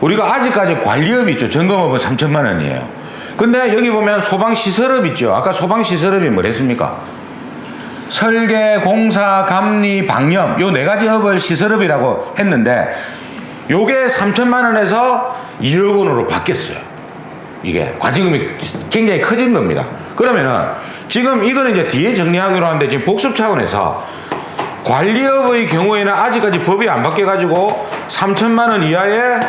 우리가 아직까지 관리업 있죠. 점검업은 3천만 원이에요. 근데 여기 보면 소방시설업 있죠. 아까 소방시설업이 뭐랬습니까? 설계, 공사, 감리, 방염, 요 4가지 업을 시설업이라고 했는데, 요게 3천만 원에서 2억 원으로 바뀌었어요. 이게 과징금이 굉장히 커진 겁니다. 그러면은 지금 이거는 이제 뒤에 정리하기로 하는데, 지금 복습 차원에서 관리업의 경우에는 아직까지 법이 안 바뀌어가지고 3천만 원 이하의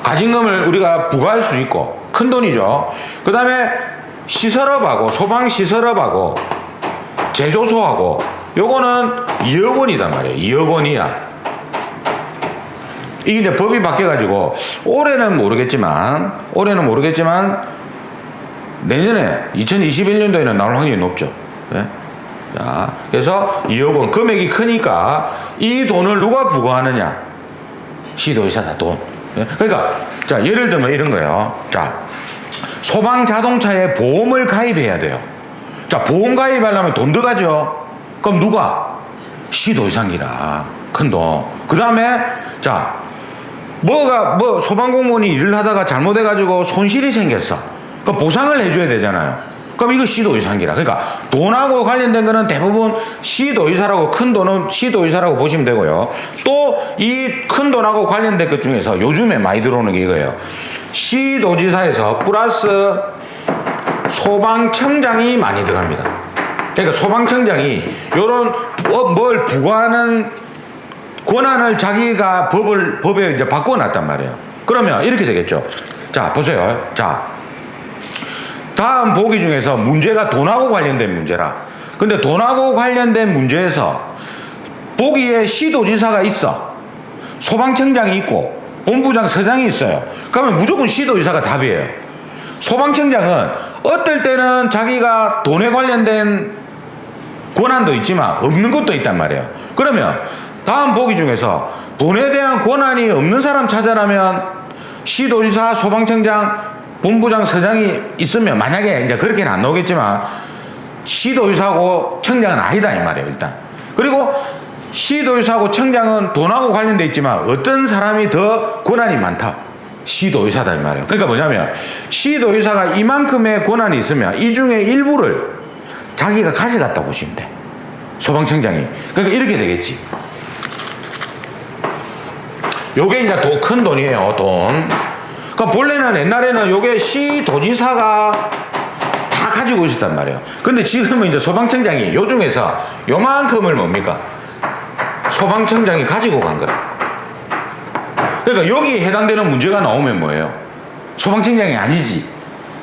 과징금을 우리가 부과할 수 있고, 큰 돈이죠. 그 다음에 시설업하고 소방시설업하고 제조소하고 요거는 2억 원이단 말이에요. 2억 원이야. 이게 이제 법이 바뀌어가지고 올해는 모르겠지만 내년에 2021년도에는 나올 확률이 높죠. 네? 자, 그래서 2억 원 금액이 크니까 이 돈을 누가 부과하느냐? 시도의사다, 돈. 네? 그러니까 자, 예를 들면 이런 거예요. 자, 소방 자동차에 보험을 가입해야 돼요. 자, 보험 가입하려면 돈 들어가죠. 그럼 누가? 시도의사니라. 큰 돈. 그 다음에 자, 소방공무원이 일을 하다가 잘못해가지고 손실이 생겼어. 그럼 보상을 해줘야 되잖아요. 그럼 이거 시도의사기라. 그러니까 돈하고 관련된 거는 대부분 시도의사라고, 큰 돈은 시도의사라고 보시면 되고요. 또 이 큰 돈하고 관련된 것 중에서 요즘에 많이 들어오는 게 이거예요. 시도지사에서 플러스 소방청장이 많이 들어갑니다. 그러니까 소방청장이 요런 뭘 부과하는 권한을 자기가 법에 이제 바꿔놨단 말이에요. 그러면 이렇게 되겠죠. 자, 보세요. 자, 다음 보기 중에서 문제가 돈하고 관련된 문제라. 근데 돈하고 관련된 문제에서 보기에 시도지사가 있어. 소방청장이 있고 본부장 서장이 있어요. 그러면 무조건 시도지사가 답이에요. 소방청장은 어떨 때는 자기가 돈에 관련된 권한도 있지만 없는 것도 있단 말이에요. 그러면 다음 보기 중에서 돈에 대한 권한이 없는 사람 찾아라면 시도지사, 소방청장, 본부장, 서장이 있으면 만약에 이제 그렇게는 안 나오겠지만 시도지사하고 청장은 아니다 이 말이에요 일단. 그리고 시도지사하고 청장은 돈하고 관련돼 있지만 어떤 사람이 더 권한이 많다? 시도의사다 이 말이에요. 그러니까 뭐냐면 시도의사가 이만큼의 권한이 있으면 이 중에 일부를 자기가 가져갔다 보시면 돼. 소방청장이. 그러니까 이렇게 되겠지. 요게 이제 큰 돈이에요. 돈. 그러니까 본래는 옛날에는 요게 시도지사가 다 가지고 있었단 말이에요. 근데 지금은 이제 소방청장이 요 중에서 요만큼을 뭡니까? 소방청장이 가지고 간 거라. 그러니까 여기에 해당되는 문제가 나오면 뭐예요? 소방청장이 아니지.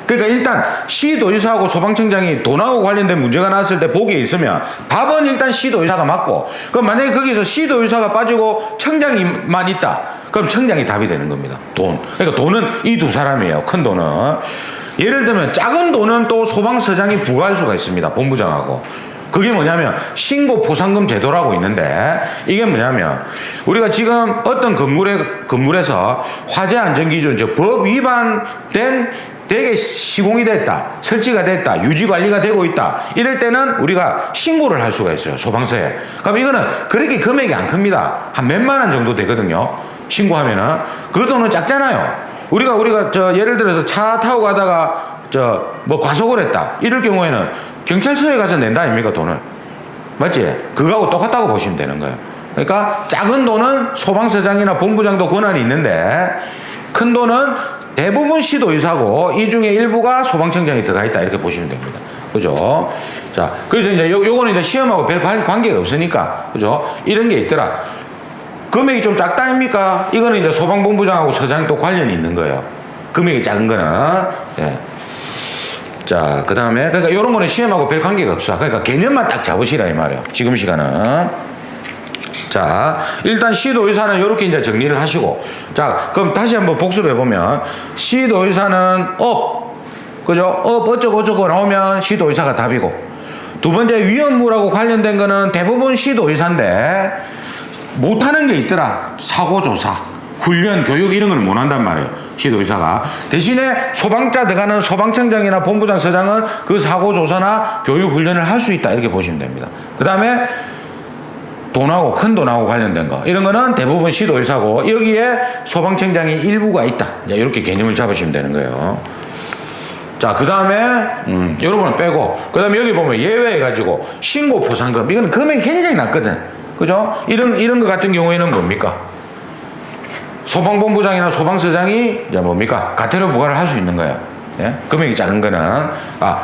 그러니까 일단 시도지사하고 소방청장이 돈하고 관련된 문제가 나왔을 때 보기에 있으면 답은 일단 시도지사가 맞고, 그럼 만약에 거기서 시도지사가 빠지고 청장이만 있다. 그럼 청장이 답이 되는 겁니다. 돈. 그러니까 돈은 이 두 사람이에요. 큰 돈은. 예를 들면 작은 돈은 또 소방서장이 부과할 수가 있습니다. 본부장하고. 그게 뭐냐면 신고 포상금 제도라고 있는데, 이게 뭐냐면 우리가 지금 어떤 건물에서 화재 안전 기준, 법 위반된 대개 시공이 됐다, 설치가 됐다, 유지 관리가 되고 있다, 이럴 때는 우리가 신고를 할 수가 있어요. 소방서에. 그럼 이거는 그렇게 금액이 안 큽니다. 한 몇만 원 정도 되거든요. 신고하면은. 그 돈은 작잖아요. 우리가 예를 들어서 차 타고 가다가 뭐 과속을 했다, 이럴 경우에는 경찰서에 가서 낸다 아닙니까, 돈을. 맞지? 그거하고 똑같다고 보시면 되는 거예요. 그러니까 작은 돈은 소방서장이나 본부장도 권한이 있는데 큰 돈은 대부분 시도의사고 이 중에 일부가 소방청장이 들어가 있다, 이렇게 보시면 됩니다. 그죠? 자, 그래서 이제 요거는 이제 시험하고 별 관계가 없으니까, 그죠? 이런 게 있더라. 금액이 좀 작다 아닙니까? 이거는 이제 소방본부장하고 서장이 또 관련이 있는 거예요. 금액이 작은 거는. 예. 자, 그 다음에, 그러니까 이런 거는 시험하고 별 관계가 없어. 그러니까 개념만 딱 잡으시라 이 말이에요. 지금 시간은. 자, 일단 시도의사는 이렇게 이제 정리를 하시고, 자, 그럼 다시 한번 복습해 보면 시도의사는 그죠? 어쩌고 나오면 시도의사가 답이고, 두 번째 위험물하고 관련된 거는 대부분 시도의사인데 못하는 게 있더라. 사고조사, 훈련, 교육 이런 걸 못한단 말이에요. 시도의사가. 대신에 소방차 들어가는 소방청장이나 본부장 서장은 그 사고조사나 교육훈련을 할 수 있다, 이렇게 보시면 됩니다. 그 다음에 돈하고, 큰 돈하고 관련된 거, 이런 거는 대부분 시도의사고 여기에 소방청장이 일부가 있다, 이렇게 개념을 잡으시면 되는 거예요. 자, 그 다음에 이런 거는 빼고, 그 다음에 여기 보면 예외해가지고 신고 포상금, 이거는 금액이 굉장히 낮거든. 그죠? 이런 거 같은 경우에는 뭡니까? 소방본부장이나 소방서장이 이제 뭡니까? 가태료 부과를 할 수 있는 거예요. 예? 금액이 작은 거는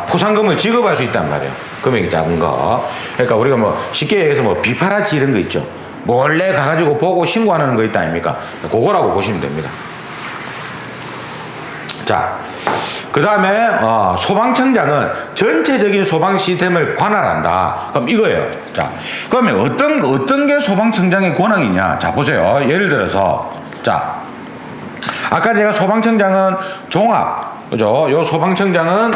포상금을 지급할 수 있단 말이에요. 금액이 작은 거. 그러니까 우리가 뭐 쉽게 얘기해서 뭐 비파라치 이런 거 있죠. 몰래 가가지고 보고 신고하는 거 있다 아닙니까? 그거라고 보시면 됩니다. 자, 그 다음에 소방청장은 전체적인 소방 시스템을 관할한다. 그럼 이거예요. 자, 그러면 어떤 게 소방청장의 권한이냐? 자, 보세요. 예를 들어서, 자, 아까 제가 소방청장은 종합, 그죠? 요 소방청장은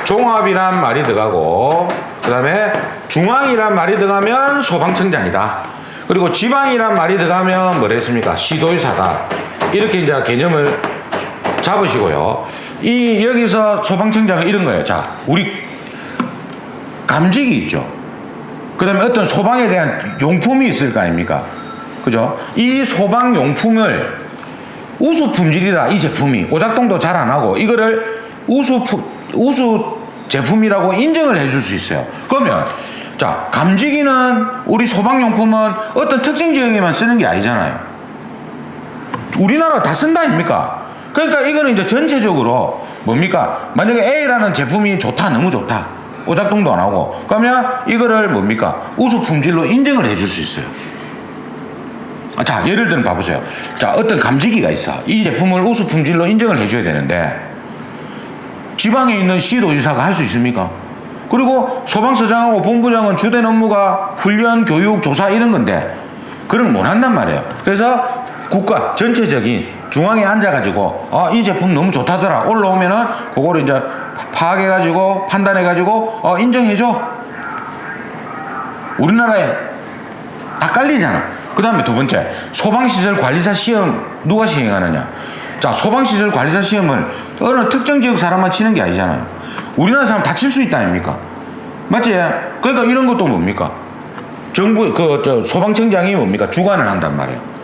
종합이란 말이 들어가고, 그 다음에 중앙이란 말이 들어가면 소방청장이다. 그리고 지방이란 말이 들어가면 뭐랬습니까? 시도의사다. 이렇게 이제 개념을 잡으시고요. 여기서 소방청장은 이런 거예요. 자, 우리 감직이 있죠. 그 다음에 어떤 소방에 대한 용품이 있을 거 아닙니까? 그죠? 이 소방용품을 우수 품질이다, 이 제품이. 오작동도 잘 안 하고, 이거를 우수 제품이라고 인정을 해줄 수 있어요. 그러면, 자, 감지기는 우리 소방용품은 어떤 특정 지역에만 쓰는 게 아니잖아요. 우리나라 다 쓴다 아닙니까? 그러니까 이거는 이제 전체적으로 뭡니까? 만약에 A라는 제품이 좋다, 너무 좋다. 오작동도 안 하고. 그러면 이거를 뭡니까? 우수 품질로 인정을 해줄 수 있어요. 자, 예를 들면 봐보세요. 자, 어떤 감지기가 있어. 이 제품을 우수 품질로 인정을 해줘야 되는데 지방에 있는 시도지사가 할 수 있습니까? 그리고 소방서장하고 본부장은 주된 업무가 훈련, 교육, 조사 이런 건데 그런 걸 못 한단 말이에요. 그래서 국가 전체적인 중앙에 앉아가지고 이 제품 너무 좋다더라 올라오면은 그거를 이제 파악해가지고 판단해가지고 인정해줘. 우리나라에 다 깔리잖아. 그 다음에 두 번째, 소방시설 관리사 시험 누가 시행하느냐. 자, 소방시설 관리사 시험을 어느 특정 지역 사람만 치는 게 아니잖아요. 우리나라 사람 다 칠 수 있다 아닙니까? 맞지? 그러니까 이런 것도 뭡니까? 정부, 소방청장이 뭡니까? 주관을 한단 말이에요.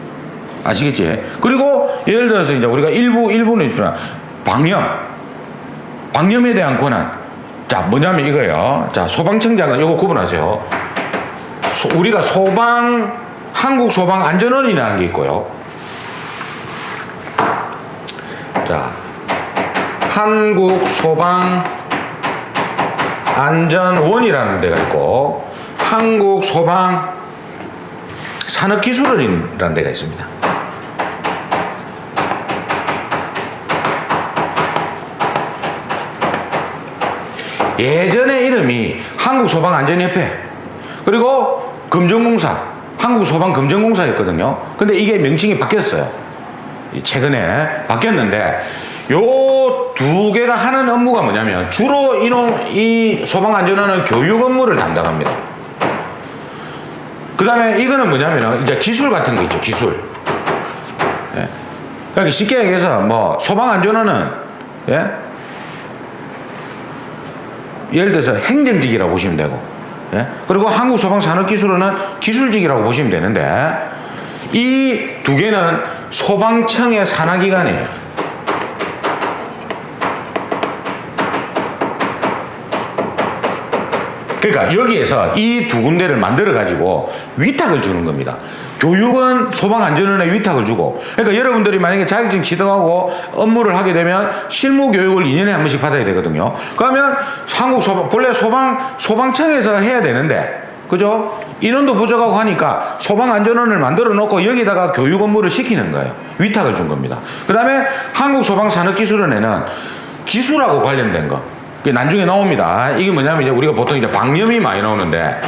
아시겠지? 그리고 예를 들어서 이제 우리가 일부는 있지만 방염에 대한 권한. 자, 뭐냐면 이거예요. 자, 소방청장은 이거 구분하세요. 우리가 한국소방안전원이라는 게 있고요. 자, 한국소방안전원이라는 데가 있고 한국소방산업기술원이라는 데가 있습니다. 예전에 이름이 한국소방안전협회 그리고 검정공사 한국소방검정공사였거든요. 근데 이게 명칭이 바뀌었어요. 최근에 바뀌었는데 요 두 개가 하는 업무가 뭐냐면 주로 이 소방안전원은 교육 업무를 담당합니다. 그 다음에 이거는 뭐냐면 이제 기술 같은 거 있죠. 기술. 예. 그러니까 쉽게 얘기해서 뭐 소방안전원은 예를 들어서 행정직이라고 보시면 되고 그리고 한국소방산업기술원은 기술직이라고 보시면 되는데 이 두 개는 소방청의 산하기관이에요. 그러니까 여기에서 이 두 군데를 만들어 가지고 위탁을 주는 겁니다. 교육은 소방안전원에 위탁을 주고, 그러니까 여러분들이 만약에 자격증 취득하고 업무를 하게 되면 실무 교육을 2년에 한 번씩 받아야 되거든요. 그러면 본래 소방청에서 해야 되는데, 그죠? 인원도 부족하고 하니까 소방안전원을 만들어 놓고 여기다가 교육 업무를 시키는 거예요. 위탁을 준 겁니다. 그 다음에 한국소방산업기술원에는 기술하고 관련된 거. 그게 나중에 나옵니다. 이게 뭐냐면 우리가 보통 이제 방염이 많이 나오는데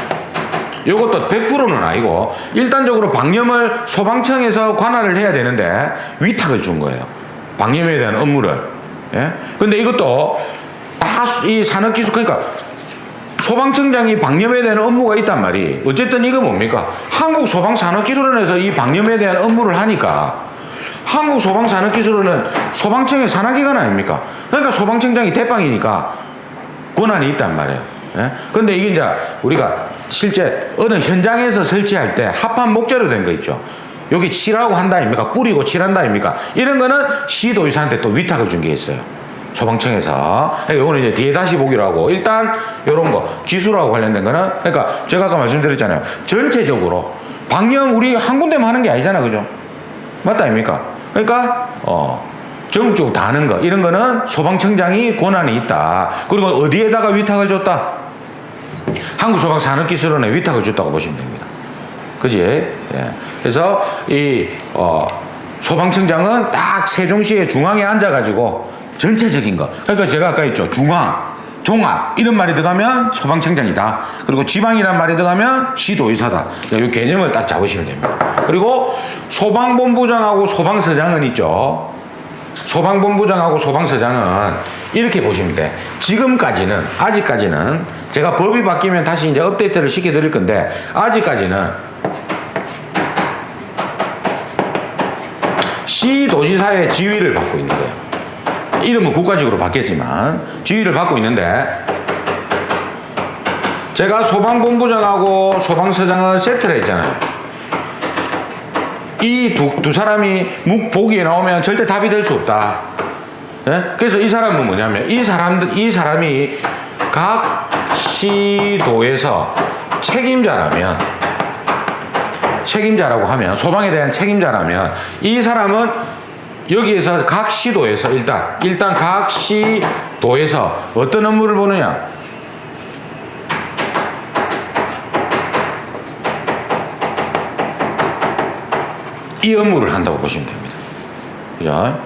이것도 100%는 아니고 일단적으로 방염을 소방청에서 관할을 해야 되는데 위탁을 준 거예요. 방염에 대한 업무를. 근데 이것도 다 이 산업기술, 그러니까 소방청장이 방염에 대한 업무가 있단 말이 어쨌든 이거 뭡니까? 한국소방산업기술원에서 이 방염에 대한 업무를 하니까 한국소방산업기술원은 소방청의 산하기관 아닙니까? 그러니까 소방청장이 대빵이니까 권한이 있단 말이에요. 근데 이게 이제 우리가 실제 어느 현장에서 설치할 때 합판 목재로 된 거 있죠. 여기 칠하고 한다 아닙니까? 뿌리고 칠한다 아닙니까? 이런 거는 시도의사한테 또 위탁을 준 게 있어요. 소방청에서. 이거는 이제 뒤에 다시 보기로 하고, 일단 요런 거 기술하고 관련된 거는, 그러니까 제가 아까 말씀드렸잖아요. 전체적으로 방염 우리 한 군데만 하는 게 아니잖아, 그죠? 맞다 아닙니까? 그러니까 전국적으로 다 하는 거, 이런 거는 소방청장이 권한이 있다. 그리고 어디에다가 위탁을 줬다? 한국소방산업기술원에 위탁을 줬다고 보시면 됩니다. 그지? 예. 그래서 이 소방청장은 딱 세종시의 중앙에 앉아가지고 전체적인 거. 그러니까 제가 아까 했죠. 중앙, 종합 이런 말이 들어가면 소방청장이다. 그리고 지방이란 말이 들어가면 시도의사다. 이 개념을 딱 잡으시면 됩니다. 그리고 소방본부장하고 소방서장은 있죠. 소방본부장하고 소방서장은 이렇게 보시면 돼. 아직까지는 제가 법이 바뀌면 다시 이제 업데이트를 시켜드릴 건데, 아직까지는 시도지사의 지위를 받고 있는 거예요. 이름은 국가직으로 바뀌었지만 지위를 받고 있는데, 제가 소방본부장하고 소방서장은 세트를 했잖아요. 이 두 사람이 보기에 나오면 절대 답이 될 수 없다. 그래서 이 사람은 뭐냐면 이 사람이 각 시도에서 책임자라고 하면, 소방에 대한 책임자라면 이 사람은 여기에서 각 시도에서 일단 각 시도에서 어떤 업무를 보느냐? 이 업무를 한다고 보시면 됩니다. 그죠?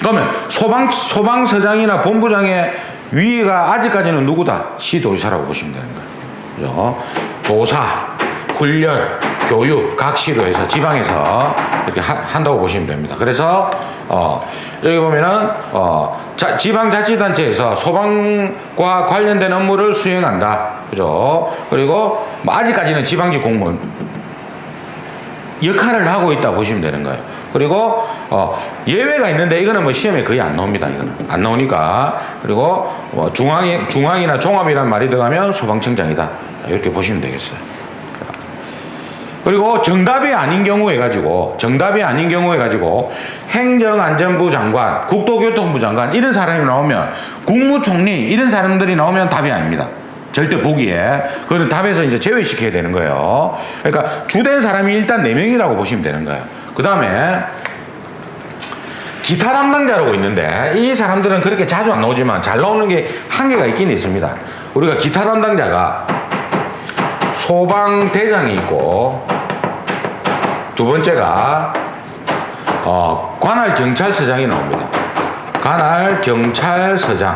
그러면 소방서장이나 본부장의 위가 아직까지는 누구다? 시도지사라고 보시면 되는 거예요. 그죠? 조사, 훈련, 교육, 각 시도에서 지방에서 이렇게 한다고 보시면 됩니다. 그래서 여기 보면은 지방자치단체에서 소방과 관련된 업무를 수행한다. 그죠? 그리고 뭐 아직까지는 지방직 공무원 역할을 하고 있다 보시면 되는 거예요. 그리고 예외가 있는데 이거는 뭐 시험에 거의 안 나옵니다. 이거는 안 나오니까. 그리고 중앙이나 종합이란 말이 들어가면 소방청장이다. 이렇게 보시면 되겠어요. 그리고 정답이 아닌 경우에 가지고 행정안전부 장관, 국토교통부 장관 이런 사람이 나오면 국무총리 이런 사람들이 나오면 답이 아닙니다. 절대 보기에 그거는 답에서 이제 제외시켜야 되는 거예요. 그러니까 주된 사람이 일단 4명이라고 보시면 되는 거예요. 그 다음에 기타 담당자라고 있는데 이 사람들은 그렇게 자주 안 나오지만 잘 나오는 게 한계가 있긴 있습니다. 우리가 기타 담당자가 소방대장이 있고, 두 번째가 관할경찰서장이 나옵니다. 관할경찰서장.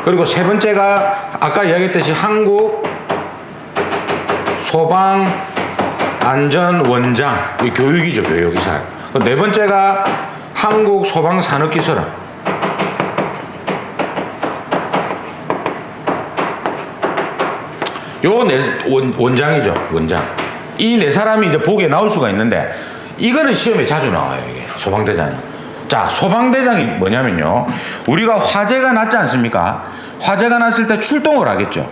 그리고 세 번째가 아까 이야기했듯이 한국소방안전원장, 교육이죠, 교육. 이 사람. 네 번째가 한국소방산업기술원. 요 원장이죠, 원장. 이 네 사람이 이제 보기에 나올 수가 있는데, 이거는 시험에 자주 나와요, 이게. 소방대장이. 자, 소방대장이 뭐냐면요. 우리가 화재가 났지 않습니까? 화재가 났을 때 출동을 하겠죠.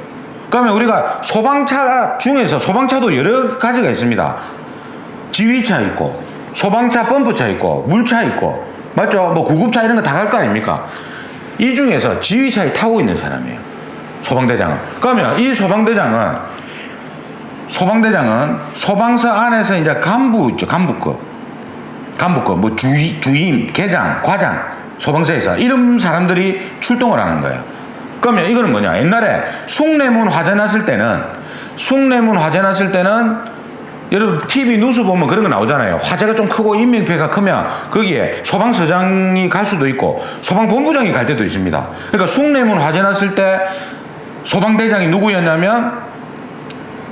그러면 우리가 소방차 중에서 소방차도 여러 가지가 있습니다. 지휘차 있고, 소방차 펌프차 있고, 물차 있고, 맞죠? 뭐 구급차 이런 거 다 갈 거 아닙니까? 이 중에서 지휘차에 타고 있는 사람이에요. 소방대장은. 그러면 이 소방대장은 소방서 안에서 이제 간부 있죠. 간부급, 뭐 주임, 계장, 과장, 소방서에서 이런 사람들이 출동을 하는 거예요. 그러면 이거는 뭐냐? 옛날에 숭례문 화재 났을 때는 여러분 TV 뉴스 보면 그런 거 나오잖아요. 화재가 좀 크고 인명피해가 크면 거기에 소방서장이 갈 수도 있고 소방본부장이 갈 때도 있습니다. 그러니까 숭례문 화재 났을 때 소방대장이 누구였냐면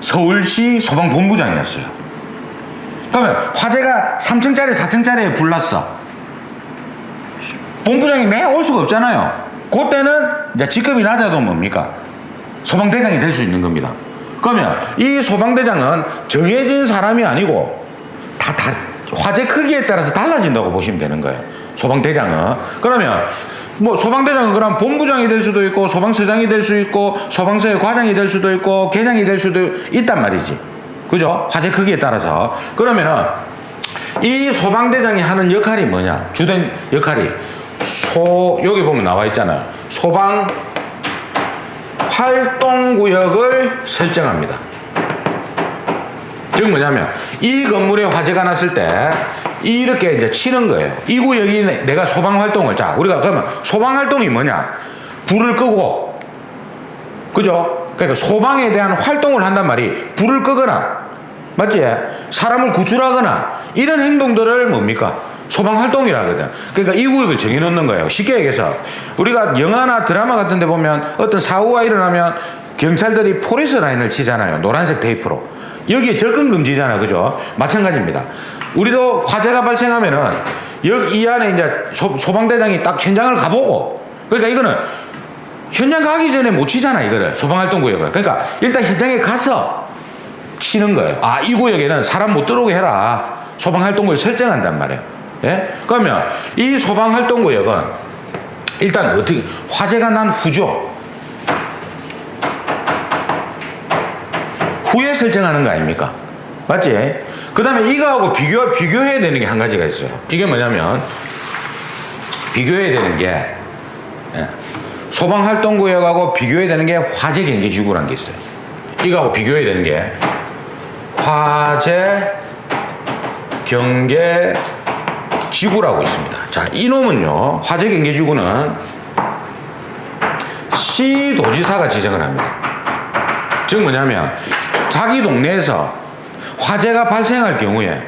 서울시 소방본부장이었어요. 그러면 화재가 3층짜리 4층짜리에 불났어. 본부장이 매일 올 수가 없잖아요. 그때는 이제 직급이 낮아도 뭡니까? 소방대장이 될 수 있는 겁니다. 그러면 이 소방대장은 정해진 사람이 아니고 다 화재 크기에 따라서 달라진다고 보시면 되는 거예요. 소방대장은. 그러면 뭐 소방대장은 그럼 본부장이 될 수도 있고 소방서장이 될 수 있고 소방서의 과장이 될 수도 있고 계장이 될 수도 있단 말이지. 그죠? 화재 크기에 따라서. 그러면은 이 소방대장이 하는 역할이 뭐냐? 주된 역할이 여기 보면 나와 있잖아요. 소방 활동구역을 설정합니다. 즉 뭐냐면 이 건물에 화재가 났을 때 이렇게 이제 치는 거예요. 이 구역이 내가 소방활동을. 자, 우리가 그러면 소방활동이 뭐냐? 불을 끄고, 그죠? 그러니까 소방에 대한 활동을 한단 말이 불을 끄거나, 맞지? 사람을 구출하거나 이런 행동들을 뭡니까? 소방활동이라 하거든. 그러니까 이 구역을 정해놓는 거예요. 쉽게 얘기해서 우리가 영화나 드라마 같은 데 보면 어떤 사고가 일어나면 경찰들이 포리스 라인을 치잖아요. 노란색 테이프로. 여기에 접근 금지잖아. 그죠? 마찬가지입니다. 우리도 화재가 발생하면은 여기 이 안에 이제 소방대장이 딱 현장을 가보고, 그러니까 이거는 현장 가기 전에 못 치잖아. 이거를 소방활동구역을. 그러니까 일단 현장에 가서 치는 거예요. 아, 이 구역에는 사람 못 들어오게 해라. 소방활동구역을 설정한단 말이에요. 예? 그러면 이 소방활동구역은 일단 어떻게 화재가 난 후죠. 후에 설정하는 거 아닙니까? 맞지? 그 다음에 이거하고 비교해야 되는 게 한 가지가 있어요. 이게 뭐냐면 비교해야 되는 게 소방활동구역하고 비교해야 되는 게 화재경계지구라는 게 있어요. 이거하고 비교해야 되는 게 화재경계지구라고 있습니다. 자, 이놈은요, 화재경계지구는 시도지사가 지정을 합니다. 즉 뭐냐면 자기 동네에서 화재가 발생할 경우에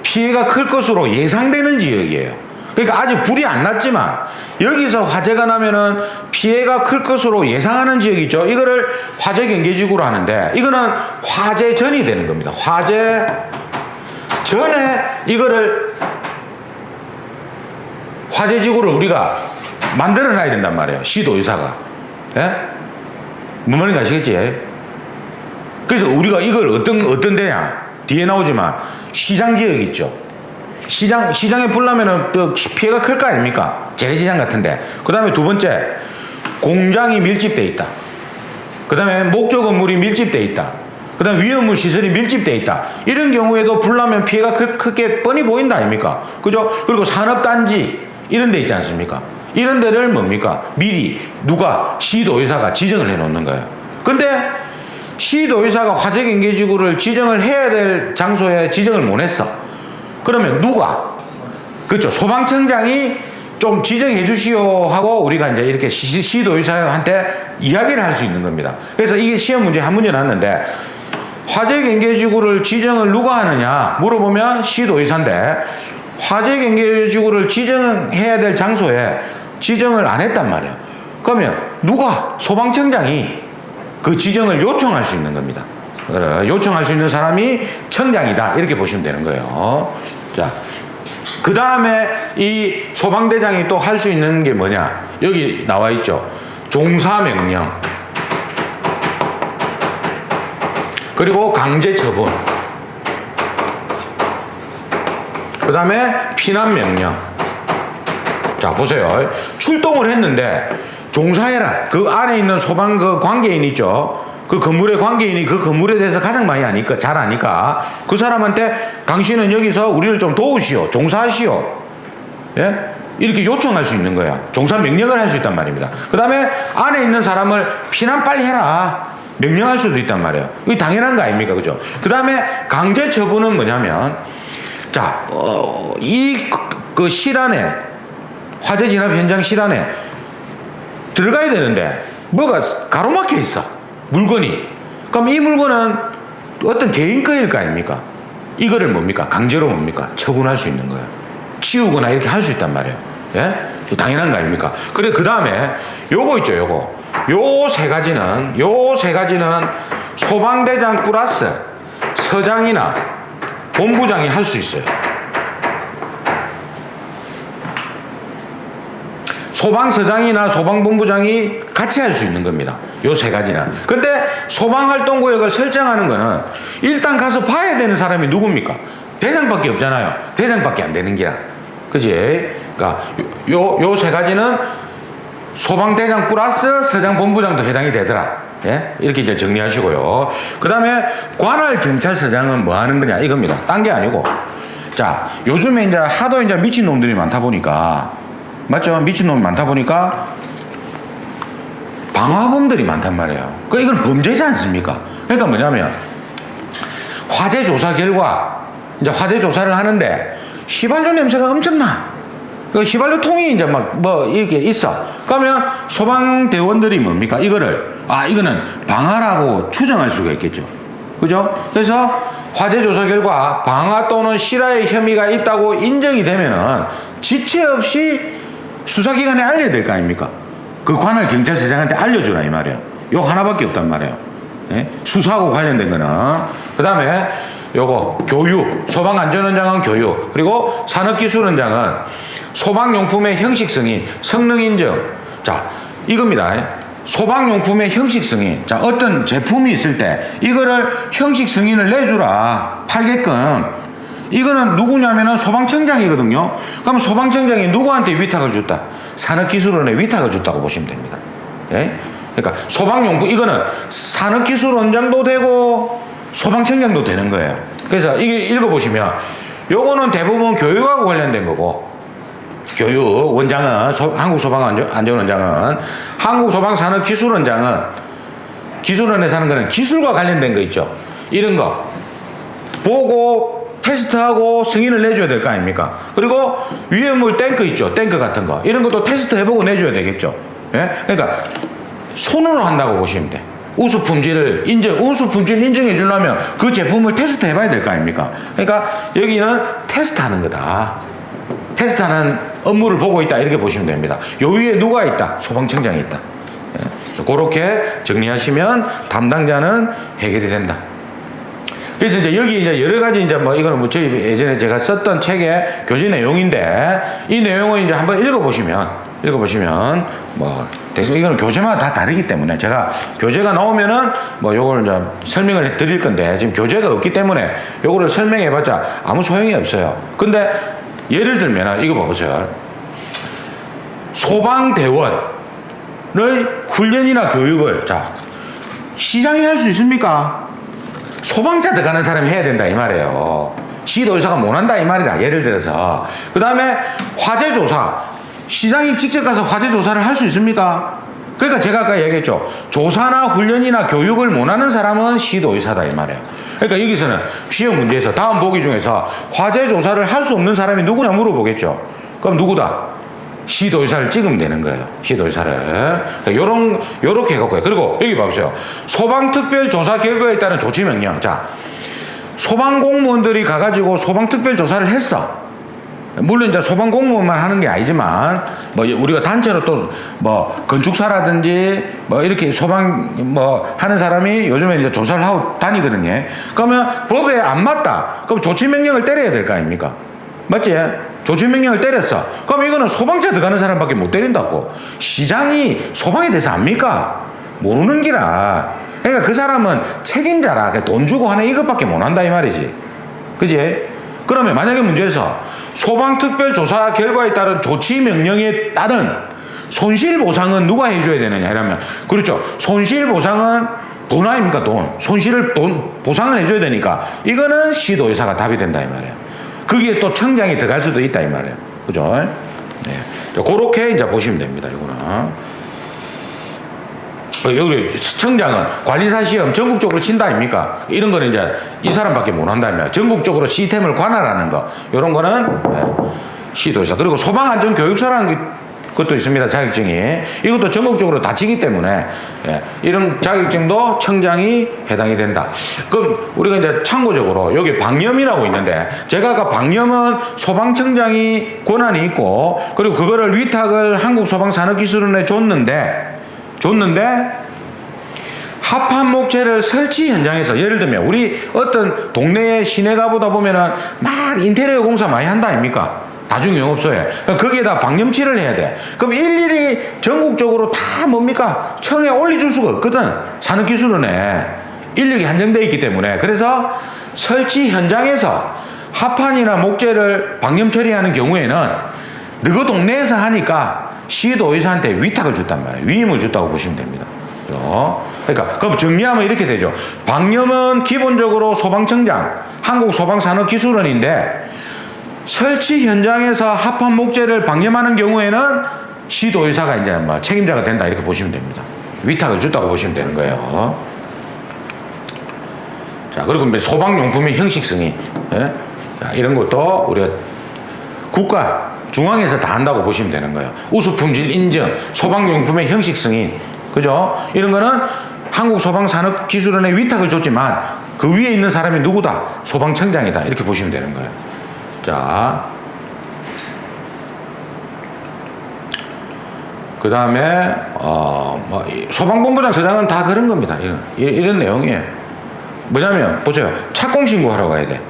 피해가 클 것으로 예상되는 지역이에요. 그러니까 아직 불이 안 났지만 여기서 화재가 나면은 피해가 클 것으로 예상하는 지역이 있죠. 이거를 화재 경계지구로 하는데, 이거는 화재 전이 되는 겁니다. 화재 전에 이거를 화재지구를 우리가 만들어 놔야 된단 말이에요. 시도의사가. 예? 뭔 말인지 아시겠지? 그래서 우리가 이걸 어떤 데냐? 뒤에 나오지만 시장지역 있죠. 시장에 불나면은 피해가 클 거 아닙니까? 재래시장 같은데. 그 다음에 두 번째, 공장이 밀집돼 있다. 그 다음에 목조 건물이 밀집돼 있다. 그 다음에 위험물 시설이 밀집돼 있다. 이런 경우에도 불나면 피해가 크게 뻔히 보인다 아닙니까? 그죠? 그리고 산업단지 이런 데 있지 않습니까? 이런 데를 뭡니까? 미리 누가 시도의사가 지정을 해 놓는 거예요. 근데 시도의사가 화재경계지구를 지정을 해야 될 장소에 지정을 못 했어. 그러면 누가? 그렇죠. 소방청장이 좀 지정해 주시오 하고 우리가 이제 이렇게 시도의사한테 이야기를 할 수 있는 겁니다. 그래서 이게 시험 문제 한 문제 났는데, 화재경계지구를 지정을 누가 하느냐 물어보면 시도의사인데, 화재경계지구를 지정해야 될 장소에 지정을 안 했단 말이에요. 그러면 누가? 소방청장이 그 지정을 요청할 수 있는 겁니다. 요청할 수 있는 사람이 청장이다, 이렇게 보시면 되는 거예요. 자, 그 다음에 이 소방대장이 또 할 수 있는 게 뭐냐, 여기 나와 있죠. 종사명령, 그리고 강제처분, 그 다음에 피난명령. 자, 보세요. 출동을 했는데 종사해라. 그 안에 있는 소방 그 관계인 있죠. 그 건물의 관계인이 그 건물에 대해서 가장 많이 아니까, 잘 아니까, 그 사람한테 당신은 여기서 우리를 좀 도우시오, 종사하시오, 예? 이렇게 요청할 수 있는 거야. 종사 명령을 할 수 있단 말입니다. 그 다음에 안에 있는 사람을 피난 빨리 해라, 명령할 수도 있단 말이에요. 이게 당연한 거 아닙니까? 그죠? 그 다음에 강제 처분은 뭐냐면, 자, 그 실안에, 화재 진압 현장 실안에 들어가야 되는데 뭐가 가로막혀 있어, 물건이. 그럼 이 물건은 어떤 개인 거일 거 아닙니까? 이거를 뭡니까? 강제로 뭡니까? 처분할 수 있는 거예요. 치우거나 이렇게 할 수 있단 말이에요. 예? 당연한 거 아닙니까? 그래, 그 다음에 요거 있죠, 요거. 요 세 가지는 소방대장 플러스 서장이나 본부장이 할 수 있어요. 소방서장이나 소방본부장이 같이 할 수 있는 겁니다. 요 세 가지는. 근데 소방활동구역을 설정하는 거는 일단 가서 봐야 되는 사람이 누굽니까? 대장밖에 없잖아요. 대장밖에 안 되는 게야. 그지? 그러니까 요 세 가지는 소방대장 플러스 서장 본부장도 해당이 되더라. 예? 이렇게 이제 정리하시고요. 그 다음에 관할 경찰서장은 뭐 하는 거냐 이겁니다. 딴 게 아니고. 자, 요즘에 이제 하도 이제 미친놈들이 많다 보니까, 맞죠? 미친놈이 많다 보니까 방화범들이 많단 말이에요. 이건 범죄지 않습니까? 그러니까 뭐냐면, 화재 조사 결과, 이제 화재 조사를 하는데 휘발유 냄새가 엄청나. 그 휘발유 통이 이제 막 뭐 이렇게 있어. 그러면 소방대원들이 뭡니까? 이거는 방화라고 추정할 수가 있겠죠. 그죠? 그래서 화재 조사 결과 방화 또는 실화의 혐의가 있다고 인정이 되면은 지체 없이 수사기관에 알려야 될 거 아닙니까? 그 관할 경찰서장한테 알려주라 이 말이에요. 요 하나밖에 없단 말이에요. 예? 수사하고 관련된 거는. 그 다음에 요거 교육, 소방안전원장은 교육, 그리고 산업기술원장은 소방용품의 형식 승인, 성능 인정. 자, 이겁니다. 소방용품의 형식 승인. 자, 어떤 제품이 있을 때 이거를 형식 승인을 내주라, 팔게끔. 이거는 누구냐면은 소방청장이거든요. 그럼 소방청장이 누구한테 위탁을 줬다? 산업기술원에 위탁을 줬다고 보시면 됩니다. 예? 그러니까 소방용품, 이거는 산업기술원장도 되고 소방청장도 되는 거예요. 그래서 이게 읽어보시면 요거는 대부분 교육하고 관련된 거고, 교육 원장은 한국소방안전원장은, 한국소방산업기술원장은 기술원에서 하는 거는 기술과 관련된 거 있죠. 이런 거 보고 테스트하고 승인을 내줘야 될 거 아닙니까? 그리고 위험물 탱크 있죠. 탱크 같은 거. 이런 것도 테스트 해보고 내줘야 되겠죠. 예? 그러니까 손으로 한다고 보시면 돼. 우수품질 인정해 주려면 그 제품을 테스트 해봐야 될 거 아닙니까? 그러니까 여기는 테스트하는 거다. 테스트하는 업무를 보고 있다. 이렇게 보시면 됩니다. 요 위에 누가 있다? 소방청장이 있다. 그렇게 정리하시면 담당자는 해결이 된다. 그래서 이제 여기 이제 여러 가지 이제 뭐 이거는 뭐 저희 예전에 제가 썼던 책의 교재 내용인데 이 내용을 이제 한번 읽어보시면 뭐 이거는 교재마다 다 다르기 때문에 제가 교재가 나오면은 뭐 요걸 이제 설명을 드릴 건데 지금 교재가 없기 때문에 요거를 설명해봤자 아무 소용이 없어요. 근데 예를 들면 이거 봐보세요. 소방대원의 훈련이나 교육을 자 시장이 할 수 있습니까? 소방차 들어가는 사람이 해야 된다 이 말이에요. 시도의사가 못한다 이 말이다. 예를 들어서 그 다음에 화재조사 시장이 직접 가서 화재조사를 할 수 있습니까? 그러니까 제가 아까 얘기했죠. 조사나 훈련이나 교육을 못하는 사람은 시도의사다 이 말이에요. 그러니까 여기서는 시험 문제에서 다음 보기 중에서 화재조사를 할 수 없는 사람이 누구냐 물어보겠죠. 그럼 누구다? 시도의사를 찍으면 되는 거예요. 시도의사를. 요렇게 해갖고요. 그리고 여기 봐보세요. 소방특별조사 결과에 따른 조치명령. 자, 소방공무원들이 가가지고 소방특별조사를 했어. 물론 이제 소방공무원만 하는 게 아니지만, 뭐, 우리가 단체로 또, 뭐, 건축사라든지, 뭐, 이렇게 소방, 뭐, 하는 사람이 요즘에 이제 조사를 하고 다니거든요. 그러면 법에 안 맞다. 그럼 조치명령을 때려야 될 거 아닙니까? 맞지? 조치명령을 때렸어. 그럼 이거는 소방차 들어가는 사람밖에 못 때린다고. 시장이 소방에 대해서 압니까? 모르는 기라. 그러니까 그 사람은 책임자라. 돈 주고 하는 이것밖에 못 한다 이 말이지. 그지? 그러면 만약에 문제에서 소방특별조사 결과에 따른 조치명령에 따른 손실보상은 누가 해줘야 되느냐 이러면 그렇죠. 손실보상은 돈 아닙니까? 돈. 보상을 해줘야 되니까 이거는 시도의사가 답이 된다 이 말이에요. 거기에 또 청장이 들어갈 수도 있다 이 말이에요. 그죠? 네. 그렇게 이제 보시면 됩니다. 이거는. 여기 청장은 관리사 시험 전국적으로 친다 아닙니까? 이런 거는 이제 이 사람밖에 못 한다면 전국적으로 시스템을 관할하는 거 이런 거는 시도의사. 그리고 소방안전교육사라는 것도 있습니다. 자격증이. 이것도 전국적으로 다 치기 때문에 이런 자격증도 청장이 해당이 된다. 그럼 우리가 이제 참고적으로 여기 방염이라고 있는데 제가 아까 방염은 소방청장이 권한이 있고 그리고 그거를 위탁을 한국소방산업기술원에 줬는데 합판목재를 설치 현장에서 예를 들면 우리 어떤 동네의 시내가 보다 보면은 막 인테리어 공사 많이 한다 아닙니까? 다중영업소에. 거기에다 방염칠을 해야 돼. 그럼 일일이 전국적으로 다 뭡니까? 청에 올려줄 수가 없거든. 산업기술원에. 인력이 한정되어 있기 때문에. 그래서 설치 현장에서 합판이나 목재를 방염 처리하는 경우에는 너희 동네에서 하니까 시도의사한테 위탁을 줬단 말이에요. 위임을 줬다고 보시면 됩니다. 그러니까 그럼 정리하면 이렇게 되죠. 방염은 기본적으로 소방청장, 한국소방산업기술원인데 설치 현장에서 합판 목재를 방염하는 경우에는 시도의사가 이제 뭐 책임자가 된다 이렇게 보시면 됩니다. 위탁을 줬다고 보시면 되는 거예요. 자, 그리고 소방용품의 형식 승인, 자, 이런 것도 우리가 국가 중앙에서 다 한다고 보시면 되는 거예요. 우수품질 인증, 소방용품의 형식 승인, 그죠? 이런 거는 한국소방산업기술원에 위탁을 줬지만 그 위에 있는 사람이 누구다? 소방청장이다 이렇게 보시면 되는 거예요. 자, 그 다음에 뭐 소방본부장 서장은 다 그런 겁니다. 이런 내용이에요. 뭐냐면 보세요. 착공 신고하러 가야 돼.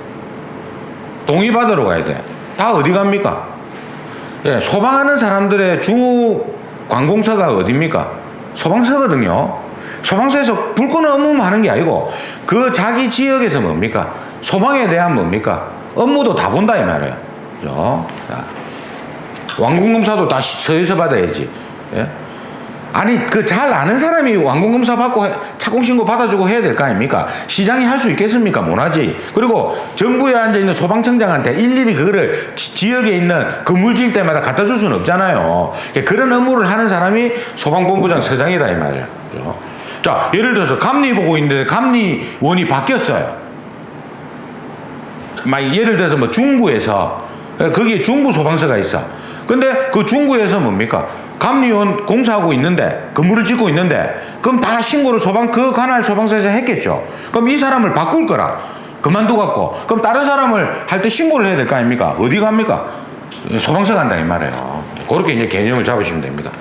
동의 받으러 가야 돼. 다 어디 갑니까? 예, 소방하는 사람들의 주 관공서가 어디입니까? 소방서거든요. 소방서에서 불 끄는 업무만 하는 게 아니고 그 자기 지역에서 뭡니까? 소방에 대한 뭡니까? 업무도 다 본다 이 말이에요. 그죠? 완공검사도 다 서에서 받아야지. 예? 아니 그 잘 아는 사람이 완공검사 받고 착공신고 받아주고 해야 될 거 아닙니까? 시장이 할 수 있겠습니까? 못하지. 그리고 정부에 앉아있는 소방청장한테 일일이 그거를 지역에 있는 건물 지을 때마다 갖다 줄 수는 없잖아요. 그런 업무를 하는 사람이 소방본부장 서장이다 이 말이에요. 그죠? 자, 예를 들어서 감리 보고 있는데 감리원이 바뀌었어요. 막 예를 들어서 뭐 중부에서 거기에 중부 소방서가 있어. 근데 그 중구에서 뭡니까? 감리원 공사하고 있는데, 건물을 짓고 있는데, 그럼 다 신고를 그 관할 소방서에서 했겠죠. 그럼 이 사람을 바꿀 거라. 그만둬갖고. 그럼 다른 사람을 할 때 신고를 해야 될 거 아닙니까? 어디 갑니까? 소방서 간다, 이 말이에요. 그렇게 이제 개념을 잡으시면 됩니다.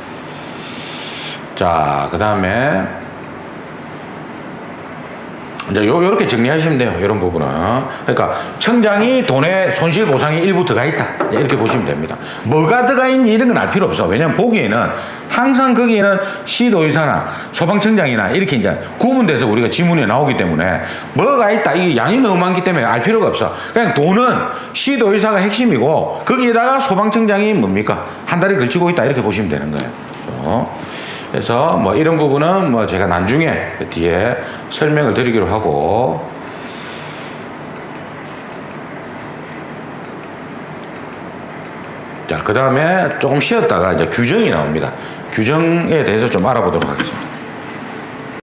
자, 그 다음에, 이제 요렇게 정리하시면 돼요. 이런 부분은. 그러니까 청장이 돈에 손실 보상이 일부 들어가 있다. 이렇게 보시면 됩니다. 뭐가 들어가 있니 이런 건 알 필요 없어. 왜냐면 보기에는 항상 거기에는 시도의사나 소방청장이나 이렇게 이제 구분돼서 우리가 지문에 나오기 때문에 뭐가 있다. 이게 양이 너무 많기 때문에 알 필요가 없어. 그냥 돈은 시도의사가 핵심이고 거기에다가 소방청장이 뭡니까? 한 달에 걸치고 있다. 이렇게 보시면 되는 거예요. 그래서 뭐 이런 부분은 뭐 제가 나중에 뒤에 설명을 드리기로 하고, 자, 그 다음에 조금 쉬었다가 이제 규정이 나옵니다. 규정에 대해서 좀 알아보도록 하겠습니다.